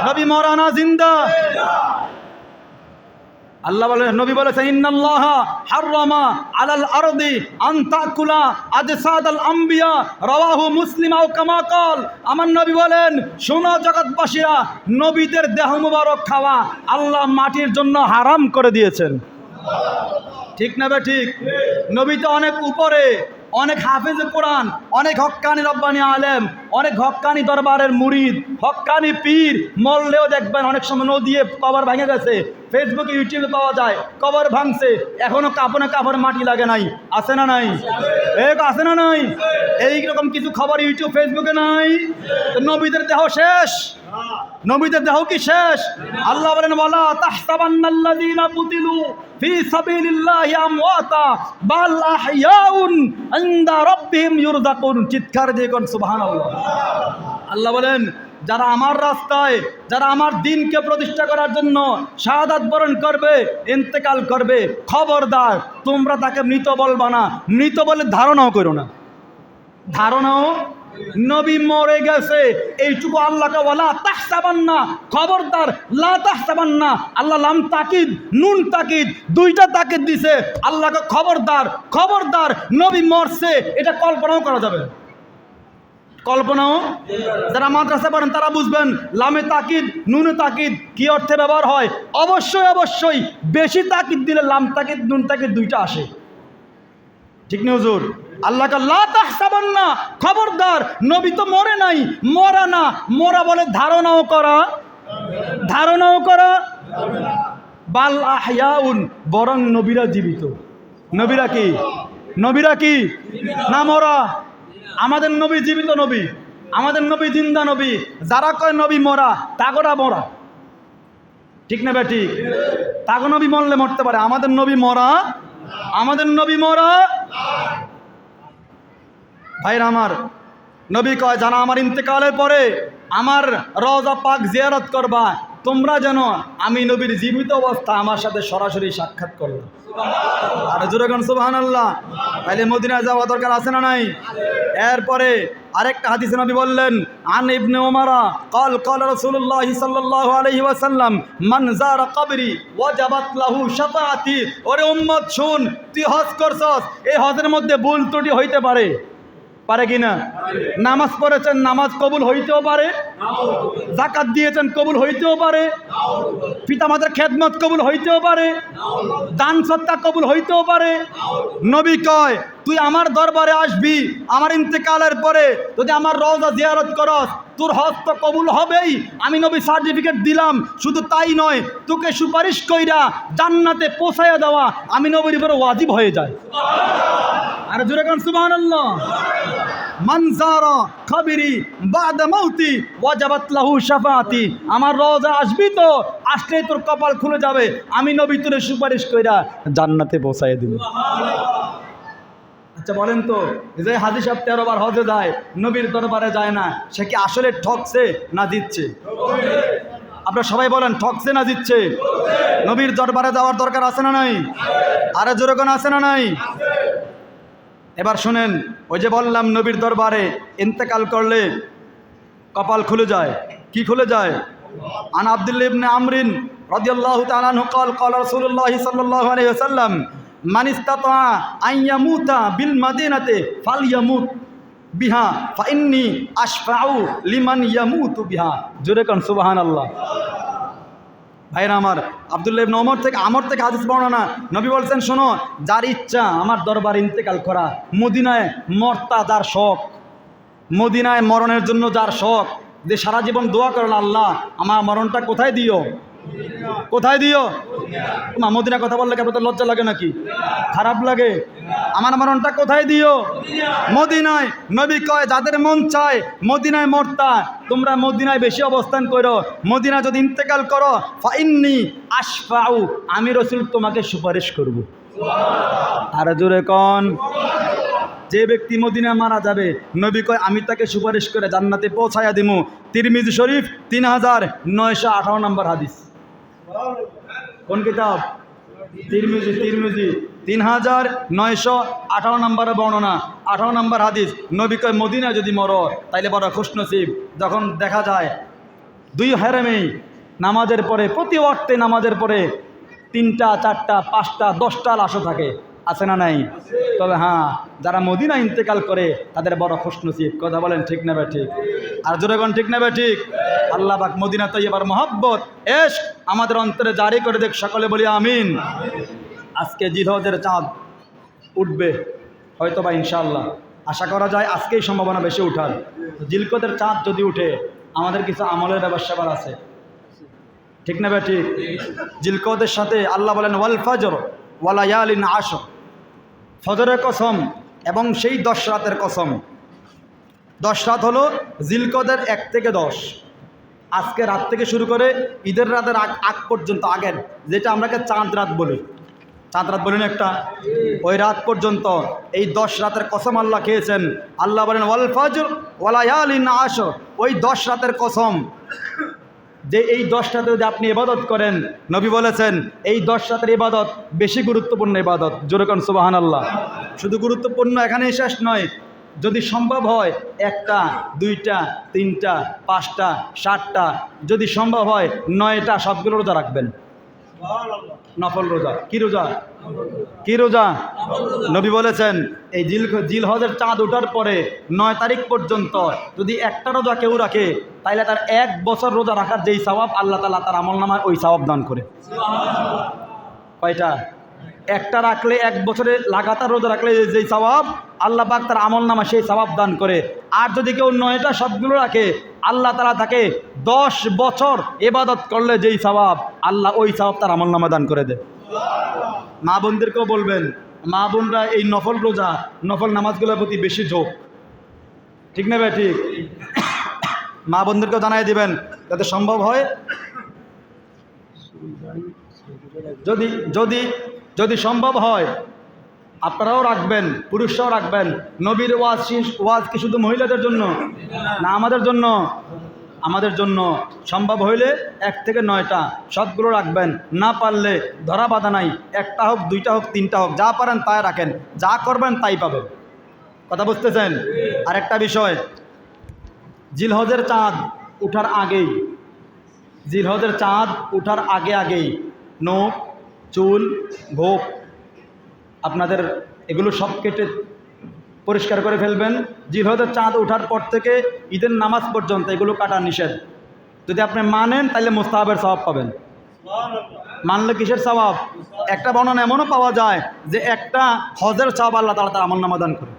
নবী মরানা জিন্দা। আল্লাহ বলে, নবী বলেছেন, ইন্নাল্লাহা হাররামা আলাল আরদি আন তাকুলা আজসাদাল আম্বিয়া, রাওয়াহু মুসলিম আও কামা ক্বাল। আমার নবী বলেন, শোনো জগৎবাসীরা, নবীদের দেহ মুবারক খাওয়া আল্লাহ মাটির জন্য হারাম করে দিয়েছেন। ঠিক না ভাই? ঠিক। নবী তো অনেক উপরে, অনেক হাফেজে কোরআন, অনেক হক্কানি রব্বানি আলেম, অনেক হক্কানি দরবারের মুরিদ, হক্কানি পীর, মরলেও দেখবেন অনেক সময় নদীয়ে কবর ভেঙে গেছে, ফেসবুকে ইউটিউবে পাওয়া যায়, কবর ভাঙছে, এখনো কাপড়ে মাটি লাগে নাই। আছে না নাই? আছে না নাই? এইরকম কিছু খবর ইউটিউব ফেসবুকে নাই? নবীদের দেহ শেষ, নবীদের দেহ কি শেষ? আল্লাহ বলেন, ওয়ালা তাহসাবান্নাল্লাযীনা কুতিলু ফি সাবিলিল্লাহি আমওয়াতা বাল আহইয়াউন ইনদা রাব্বিহিম ইউরযাকুন। চিৎকার দিয়ে কোন সুবহানাল্লাহ। আল্লাহ বলেন, যারা আমার রাস্তায়, যারা আমার দিনকে প্রতিষ্ঠা করার জন্য শাহাদাত বরণ করবে, ইন্তেকাল করবে, খবরদার তোমরা তাকে মৃত বলবা না, মৃত বলে ধারণাও করো না। ধারণাও, নবী মরে গেছে এইটুকু আল্লাহকে ওয়ালা তাহসাবান্না, খবরদার লা তাহসাবান্না। আল্লাহ লাম তাকিদ নুন তাকিদ দুইটা তাকিদ দিছে। আল্লাহকে খবরদার, খবরদার নবী মরছে এটা কল্পনাও করা যাবে না। কল্পনাও, যারা মাদ্রাসা পড়েন তারা বুঝবেন লামে তাকিদ নুনে তাকিদ কি অর্থে ব্যবহার হয়। অবশ্যই অবশ্যই বেশি তাকিদ দিলে লাম তাকিদ নুন তাকিদ দুইটা আসে, ঠিক না হুজুর? আল্লাহকে লা তাহসাবান্না, খবরদার নবী তো মরে নাই, মরা না, মরা বলে ধারণাও করা, ধারণাও করা। বাল আহয়াউন, বরং নবীরা জীবিত। নবীরা কি? নবীরা কি না মরা? আমাদের নবী জীবিত নবী, আমাদের নবী জিন্দা নবী। যারা কয় নবী মরা, তাগোরা মরা, ঠিক না বেটি? তাগো নবী মরলে মরতে পারে, আমাদের নবী মরা, আমাদের নবী মরা। ভাইরা আমার, নবী কয় যারা আমার ইন্তেকালের পরে আমার রওজা পাক জিয়ারত করবা, তোমরা যেন আমি নবীর জীবিত অবস্থা আমার সাথে সরাসরি সাক্ষাৎ করো। আর জোরে গান সুবহানাল্লাহ। তাইলে মদিনায় যাওয়া দরকার আছে না নাই? এরপরে আরেকটা হাদিসে নবী বললেন, আন ইবনে উমারা قال قال رسول الله صلى الله عليه وسلم من زار قبري وجبت له شفاعتي। ওরে উম্মত শুন, তুই হজ করছস, এই হজের মধ্যে ভুল ত্রুটি হইতে পারে, পারে কিনা? নামাজ পড়েছেন, নামাজ কবুল হইতেও পারে, যাকাত দিয়েছেন কবুল হইতেও পারে, পিতামাতার খেদমত কবুল হইতেও পারে, দান সত্তা কবুল হইতেও পারে। নবী কয় তুই আমার দরবারে আসবি আমার ইন্তেকালের পরে, যদি আমার রওজা জিয়ারত করস তোর হজ তো কবুল হবেই। আমি নবী সার্টিফিকেট দিলাম, শুধু তাই নয়, তোকে সুপারিশ কইরা জান্নাতে পৌঁছাইয়া দেওয়া আমি নবীর উপরে ওয়াজিব হয়ে যায়। আর জোরে গান সুবহানাল্লাহ। মান যারা কবরি বাদা মাউতি ওয়াজাবাত লাহু শাফাআতি। আমার রওজা আসবি তো, আসলেই তোর কপাল খুলে যাবে, আমি নবী তোরে সুপারিশ কইরা জান্নাতে পৌঁছাইয়া দিব। আচ্ছা বলেন তো, যে হাজী সাহেব 13 বার হজে যায়, নবীর দরবারে যায় না, সে কি আসলে ঠকছে না জিতছে? আপনারা সবাই বলেন, ঠকছে না জিতছে? নবীর দরবারে যাওয়ার দরকার আছে না নাই? আরে জোরে কোন আছে না নাই? এবার শুনেন, ওই যে বললাম নবীর দরবারে ইন্তেকাল করলে কপাল খুলে যায়। কি খুলে যায়? আন আব্দুল্লাহ ইবনে আমরিন রাদিয়াল্লাহু তাআলা আনহু قال قال رسول الله صلى الله عليه وسلم من استطاع أن يموت بالمدينة فليموت بها فإني أشفع لمن يموت بها। জোরে কোন সুবহানাল্লাহ। ভাইরা আমার, আব্দুল্লাহ ইবনে ওমর থেকে আমর থেকে হাদিস বর্ণনা, নবী বলছেন শোনো, যার ইচ্ছা আমার দরবার ইন্তেকাল করা, মদিনায় মরতা যার শখ, মদিনায় মরণের জন্য যার শখ, যে সারা জীবন দোয়া করেন আল্লাহ আমার মরণটা কোথায় দিও, কোথায় দিও। মদিনা কথা বললে কেন লজ্জা লাগে নাকি? খারাপ লাগে? আমার মরণটা কোথায় দিও? মদিনায়। নবী কয় যাদের মন চায় মদিনায় মরতা, তোমরা মদিনায় বেশি অবস্থান করো, মদিনা যদি ইন্তেকাল করো ফাইন্নি আশফাউ, আমি রাসূল তোমাকে সুপারিশ করব। আর জোরে কোন, যে ব্যক্তি মদিনা মারা যাবে নবী কয় আমি তাকে সুপারিশ করে জান্নাতে পৌঁছায়া দিমু। তিরমিজি শরীফ 3918 নম্বর হাদিস। কোন কিতাব? তিরমিজি 3918 নম্বরে বর্ণনা, 18 নম্বর হাদিস। নবী কয় মদিনা যদি মরো তাইলে বড় খুশনসিব। যখন দেখা যায় দুই হারামেই নামাজের পরে, প্রতি ওয়াক্তে নামাজের পরে 3টা 4টা 5টা 10টা লাশও থাকে, আছে না নাই? তবে হ্যাঁ, যারা মদিনা ইন্তেকাল করে তাদের বড় খুশনসিব। কথা বলেন ঠিক না ভাই? ঠিক। আর জোরে কোন ঠিক না ভাই? ঠিক। আল্লাহ পাক মদিনা তৈয়বার মহব্বত ইশক আমাদের অন্তরে জারি করে দেখ, সকলে বলি আমিন। আজকে জিলহজের চাঁদ উঠবে হয়তো বা, ইনশাআল্লাহ আশা করা যায় আজকেই সম্ভাবনা বেশি উঠার। জিলকদের চাঁদ যদি উঠে আমাদের কিছু আমলের ব্যবস্থা আছে, ঠিক না ভাই? ঠিক। জিলকদের সাথে আল্লাহ বলেন ওয়াল ফজর ওয়া লায়ালিন আশর, ফজরের কসম এবং সেই 10 রাতের কসম। 10 রাত হলো জিলকদের 1 থেকে 10, আজকে রাত থেকে শুরু করে ঈদের রাতের আগ পর্যন্ত, আগের যেটা আমরাকে চাঁদ রাত বলি, চাঁদ রাত বলেন একটা, ওই রাত পর্যন্ত এই 10 রাতের কসম আল্লাহ খেয়েছেন। আল্লাহ বলেন ওয়াল ফাজর ওয়া লায়ালিন আশর, ওই 10 রাতের কসম যে এই 10 রাতে যদি আপনি ইবাদত করেন, নবী বলেছেন এই 10 রাতের ইবাদত বেশি গুরুত্বপূর্ণ ইবাদত। জোরে কোন সুবহানাল্লাহ। শুধু গুরুত্বপূর্ণ এখানেই শেষ নয়, যদি সম্ভব হয় 1টা 2টা 3টা 5টা 7টা, যদি সম্ভব হয় 9টা সবগুলো রোজা রাখবেন। নফল রোজা। কি রোজা? কি রোজা? নবী বলেছেন এই জিলহজের চাঁদ ওঠার পরে 9 তারিখ পর্যন্ত যদি একটা রোজা কেউ রাখে, তাইলে তার 1 বছর রোজা রাখার যেই সওয়াব আল্লাহ তাআলা তার আমলনামায় ওই সওয়াব দান করে। কয়টা? একটা রাখলে 1 বছরে লাগাতার রোজা রাখলে যেই সওয়াব আল্লাহ পাক তার আমলনামা সেই সওয়াব দান করে। আর যদি কেউ 9টা সবগুলো রাখে, আল্লাহ তাআলা তাকে 10 বছর ইবাদত করলে যেই সওয়াব আল্লাহ ওই সওয়াব তার আমলনামা দান করে দেয়। মা বোনদেরকেও বলবেন, মা বোনরা এই নফল রোজা নফল নামাজগুলোর প্রতি বেশি ঝোঁক, ঠিক না ভাই? ঠিক। মা বোনদেরকেও জানাই দিবেন যাতে সম্ভব হয়, যদি যদি যদি সম্ভব হয় আপনারাও রাখবেন, পুরুষরাও রাখবেন। নবীর ওয়াজ কি শুধু মহিলাদের জন্য না আমাদের জন্য? আমাদের জন্য। সম্ভব হইলে 1 থেকে 9টা সবগুলো রাখবেন, না পারলে ধরা বাঁধা নাই, 1টা হোক 2টা হোক 3টা হোক, যা পারেন তাই রাখেন, যা করবেন তাই পাবেন। কথা বুঝতেছেন? আরেকটা বিষয়, জিলহজের চাঁদ উঠার আগেই, জিলহজের চাঁদ উঠার আগেই নখ চুল গোঁফ আপনাদের এগুলো সব কেটে পরিষ্কার করে ফেলবেন। জিলহজের চাঁদ ওঠার পর থেকে ঈদের নামাজ পর্যন্ত এগুলো কাটা নিষেধ। যদি আপনি মানেন তাহলে মুস্তাহাবের সওয়াব পাবেন। মানলে কিসের সওয়াব? একটা বর্ণনা এমনও পাওয়া যায় যে একটা হজের সওয়াব আল্লাহ তাআলা তার আমলনামা দান করে।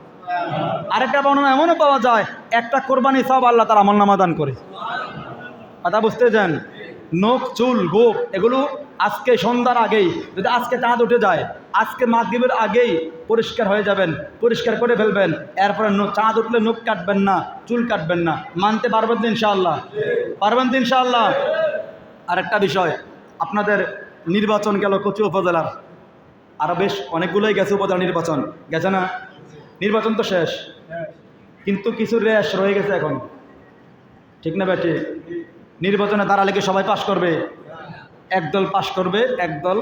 আরেকটা বর্ণনা এমনও পাওয়া যায় একটা কোরবানির সওয়াব আল্লাহ তার আমলনামা দান করে। কথা বুঝতে যান? নখ চুল গোঁফ এগুলো আজকে সন্ধ্যার আগেই, যদি আজকে চাঁদ উঠে যায় আজকে মাগরিবের আগেই পরিষ্কার হয়ে যাবেন, পরিষ্কার করে ফেলবেন। এরপরে চাঁদ উঠলে নখ কাটবেন না, চুল কাটবেন না। মানতে পারবেন তো ইনশাআল্লাহ? পারবেন তো ইনশাআল্লাহ? আরেকটা বিষয়, আপনাদের নির্বাচন গেল কচু উপজেলার, আরও বেশ অনেকগুলোই গেছে উপজেলা নির্বাচন, গেছে না? নির্বাচন তো শেষ, কিন্তু কিছু রেশ রয়ে গেছে এখন, ঠিক না বেটি? নির্বাচনে দাঁড়ালে কি সবাই পাশ করবে? একদল পাশ করবে, একদল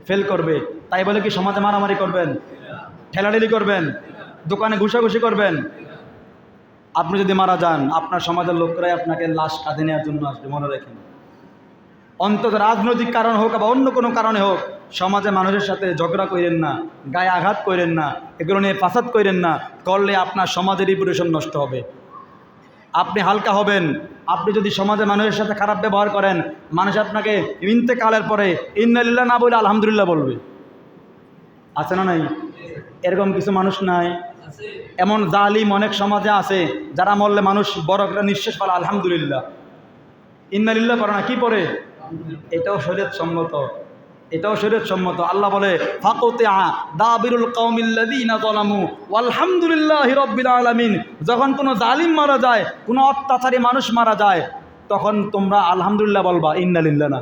ফেল করবে। তাই বলে কি সমাজে মারামারি করবেন, ঠেলাঠেলি করবেন, দোকানে ঘুষাঘুষি করবেন? আপনি যদি মারা যান আপনার সমাজের লোকরাই আপনাকে লাশ কাঁধে নেওয়ার জন্য আসবে, মনে রাখেন। অন্তত রাজনৈতিক কারণ হোক বা অন্য কোনো কারণে হোক, সমাজে মানুষের সাথে ঝগড়া করেন না, গায়ে আঘাত করেন না, এগুলো নিয়ে ফাসাদ করেন না। করলে আপনার সমাজের রিপুটেশন নষ্ট হবে, আপনি হালকা হবেন। আপনি যদি সমাজে মানুষের সাথে খারাপ ব্যবহার করেন, মানুষ আপনাকে ইন্তেকালের পরে ইন্না লিল্লাহ না বলে আলহামদুলিল্লাহ বলবে। আছে না নাই? এরকম কিছু মানুষ নাই? এমন জালিম অনেক সমাজে আছে যারা মরলে মানুষ বড় একটা নিঃশ্বাস পালা আলহামদুলিল্লাহ, ইন্না লিল্লাহ পড়ে না, কি পড়ে? এটাও শরীয়ত সম্মত, এটাও শরীয়ত সম্মত। আল্লাহ বলে ফাকুতিআ দাবিরুল কওমিল্লাযীনা যালামু ওয়ালহামদুলিল্লাহি রাব্বিল আলামিন। যখন কোনো জালিম মারা যায়, কোনো অত্যাচারী মানুষ মারা যায়, তখন তোমরা আলহামদুলিল্লাহ বলবা, ইন্না লিল্লাহ না।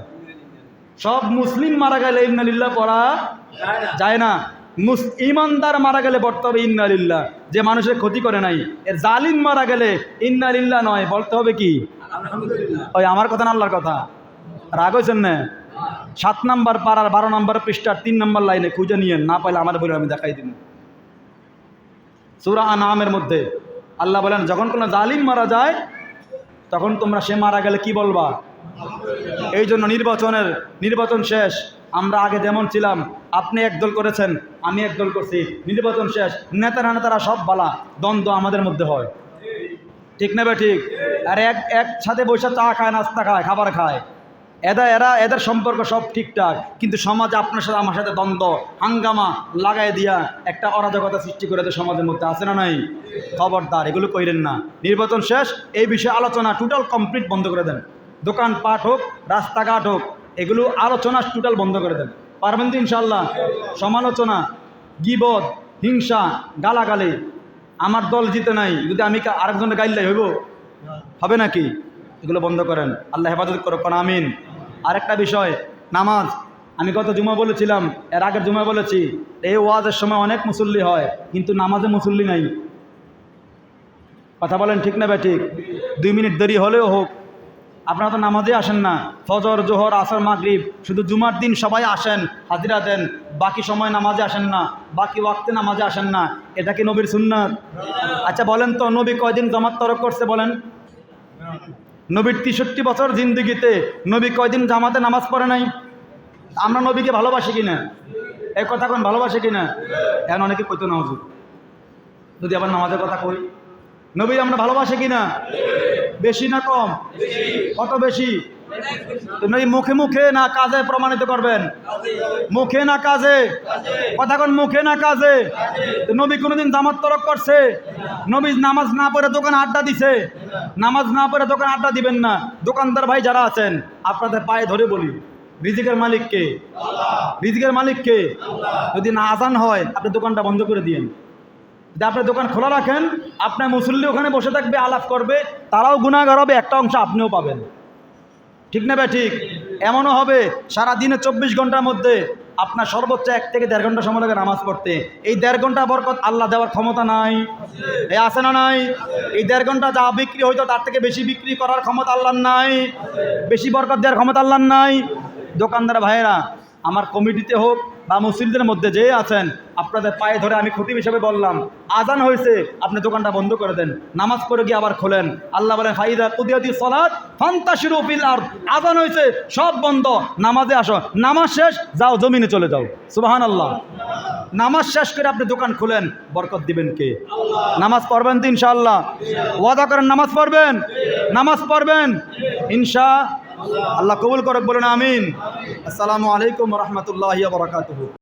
সব মুসলিম মারা গেলে ইন্না লিল্লাহ পড়া যায় না। ইমানদার মারা গেলে পড়তে হবে ইন্না লিল্লাহ, যে মানুষের ক্ষতি করে নাই। এর জালিম মারা গেলে ইন্না লিল্লাহ নয়, বলতে হবে কি? আলহামদুলিল্লাহ। ওই আমার কথা না আল্লাহর কথা? রাগ হয়েছেন না? 7 নম্বর পাড়ার 12 নম্বর পৃষ্ঠার 3 নম্বর লাইনে খুঁজে নিয়েন, না পাইলে আমার বলে আমি দেখাই দিন। সূরা আনআমের মধ্যে আল্লাহ বলেন যখন কোনো জালিম মারা যায় তখন তোমরা সে মারা গেলে কি বলবা? এই জন্য নির্বাচন শেষ। আমরা আগে যেমন ছিলাম, আপনি একদল করেছেন, আমি একদল করছি, নির্বাচন শেষ, নেতারা সব বালা, দ্বন্দ্ব আমাদের মধ্যে হয়, ঠিক না? ঠিক। আর একসাথে বসে চা খায়, নাস্তা খায়, খাবার খায়, এদের সম্পর্ক সব ঠিকঠাক, কিন্তু সমাজে আপনার সাথে আমার সাথে দ্বন্দ্ব হাঙ্গামা লাগাই দিয়া একটা অরাজকতা সৃষ্টি করে দেয় সমাজের মধ্যে, আছে না নাই? খবরদার এগুলো কইরেন না। নির্বাচন শেষ, এই বিষয়ে আলোচনা টোটাল কমপ্লিট বন্ধ করে দেন। দোকানপাট হোক, রাস্তাঘাট হোক, এগুলো আলোচনা টোটাল বন্ধ করে দেন। পারবেন তো ইনশাল্লাহ? সমালোচনা, গীবত, হিংসা, গালাগালি, আমার দল জিতে নাই, যদি আমি আরেকজনের গাইল্লাই হইব? হবে নাকি? এগুলো বন্ধ করেন। আল্লাহ হেফাজত করুক, আমিন। আরেকটা বিষয়, নামাজ। আমি গত জুমা বলেছিলাম, এর আগের জুমা বলেছি, এই ওয়াজের সময় অনেক মুসল্লি হয় কিন্তু নামাজে মুসল্লি নাই। কথা বলেন ঠিক না বে ঠিক? 2 মিনিট দেরি হলেও হোক, আপনারা তো নামাজে আসেন না। ফজর, জোহর, আসর, মাগরিব, শুধু জুমার দিন সবাই আসেন, হাজিরা দেন, বাকি সময় নামাজে আসেন না, বাকি ওয়াক্তে নামাজে আসেন না। এটা কি নবীর সুন্নাত? আচ্ছা বলেন তো, নবী কয়দিন জামাত তরক করছে বলেন? নবীর 63 বছর জিন্দেগিতে নবী কয়দিন জামাতে নামাজ পড়ে নাই? আমরা নবীকে ভালোবাসি কিনা? এই কথা কোন ভালোবাসে কিনা? এখন অনেকে কইতো না হুজুর, যদি আবার নামাজের কথা কই, নবী আমরা ভালোবাসি কিনা? বেশি না কম? কত বেশি? নবী মুখে মুখে না কাজে প্রমাণিত করবেন? মুখে না কাজে? কথা কোন মুখে না কাজে? নবী কোনোদিন জামাত তরক করছে? নবী নামাজ না পড়ে দোকানে আড্ডা দিছে? নামাজ না পড়ে দোকানে আড্ডা দিবেন না। দোকানদার ভাই যারা আছেন, আপনাদের পায়ে ধরে বলি, রিজিকের মালিক কে? রিজিকের মালিক কে? যদি না আজান হয় আপনি দোকানটা বন্ধ করে দিয়েন। যদি আপনি দোকান খোলা রাখেন, আপনার মুসল্লি ওখানে বসে থাকবে, আলাপ করবে, তারাও গুনাহগার হবে, একটা অংশ আপনিও পাবেন। ঠিক না ভাই ঠিক? এমনও হবে সারা দিনে 24 ঘন্টার মধ্যে আপনার সর্বোচ্চ 1 থেকে 1.5 ঘন্টা সময় লাগে নামাজ পড়তে। এই 1.5 ঘন্টা বরকত আল্লাহ দেওয়ার ক্ষমতা নাই? এই আছে না নাই? এই 1.5 ঘন্টা যা বিক্রি হইতো তার থেকে বেশি বিক্রি করার ক্ষমতা আল্লাহর নাই? বেশি বরকত দেওয়ার ক্ষমতা আল্লাহর নাই? দোকানদার ভাইয়েরা, আমার কমিটিতে হোক বা মুসলিমদের মধ্যে যে আছেন, আপনাদের পায়ে ধরে আমি খতিব হিসেবে বললাম, আজান হয়েছে আপনি দোকানটা বন্ধ করে দেন, নামাজ পড়ে গিয়ে আবার খোলেন। আল্লাহ বলেন ফাইদা কুদিয়াতিস সালাত ফান্তাশিরু ফিল আরদ, আজান হয়েছে সব বন্ধ, নামাজে আসো, নামাজ শেষ যাও জমিনে চলে যাও। সুবহানাল্লাহ। নামাজ শেষ করে আপনি দোকান খুলেন, বরকত দিবেন কে? নামাজ পড়বেন তো ইনশাআল্লাহ? ওয়াদা করেন নামাজ পড়বেন? নামাজ পড়বেন ইনশাআল্লাহ? আল্লাহ কবুল করুক, বলেন আমিন। আসসালামু আলাইকুম ওয়া রাহমাতুল্লাহি ওয়া বারাকাতুহু।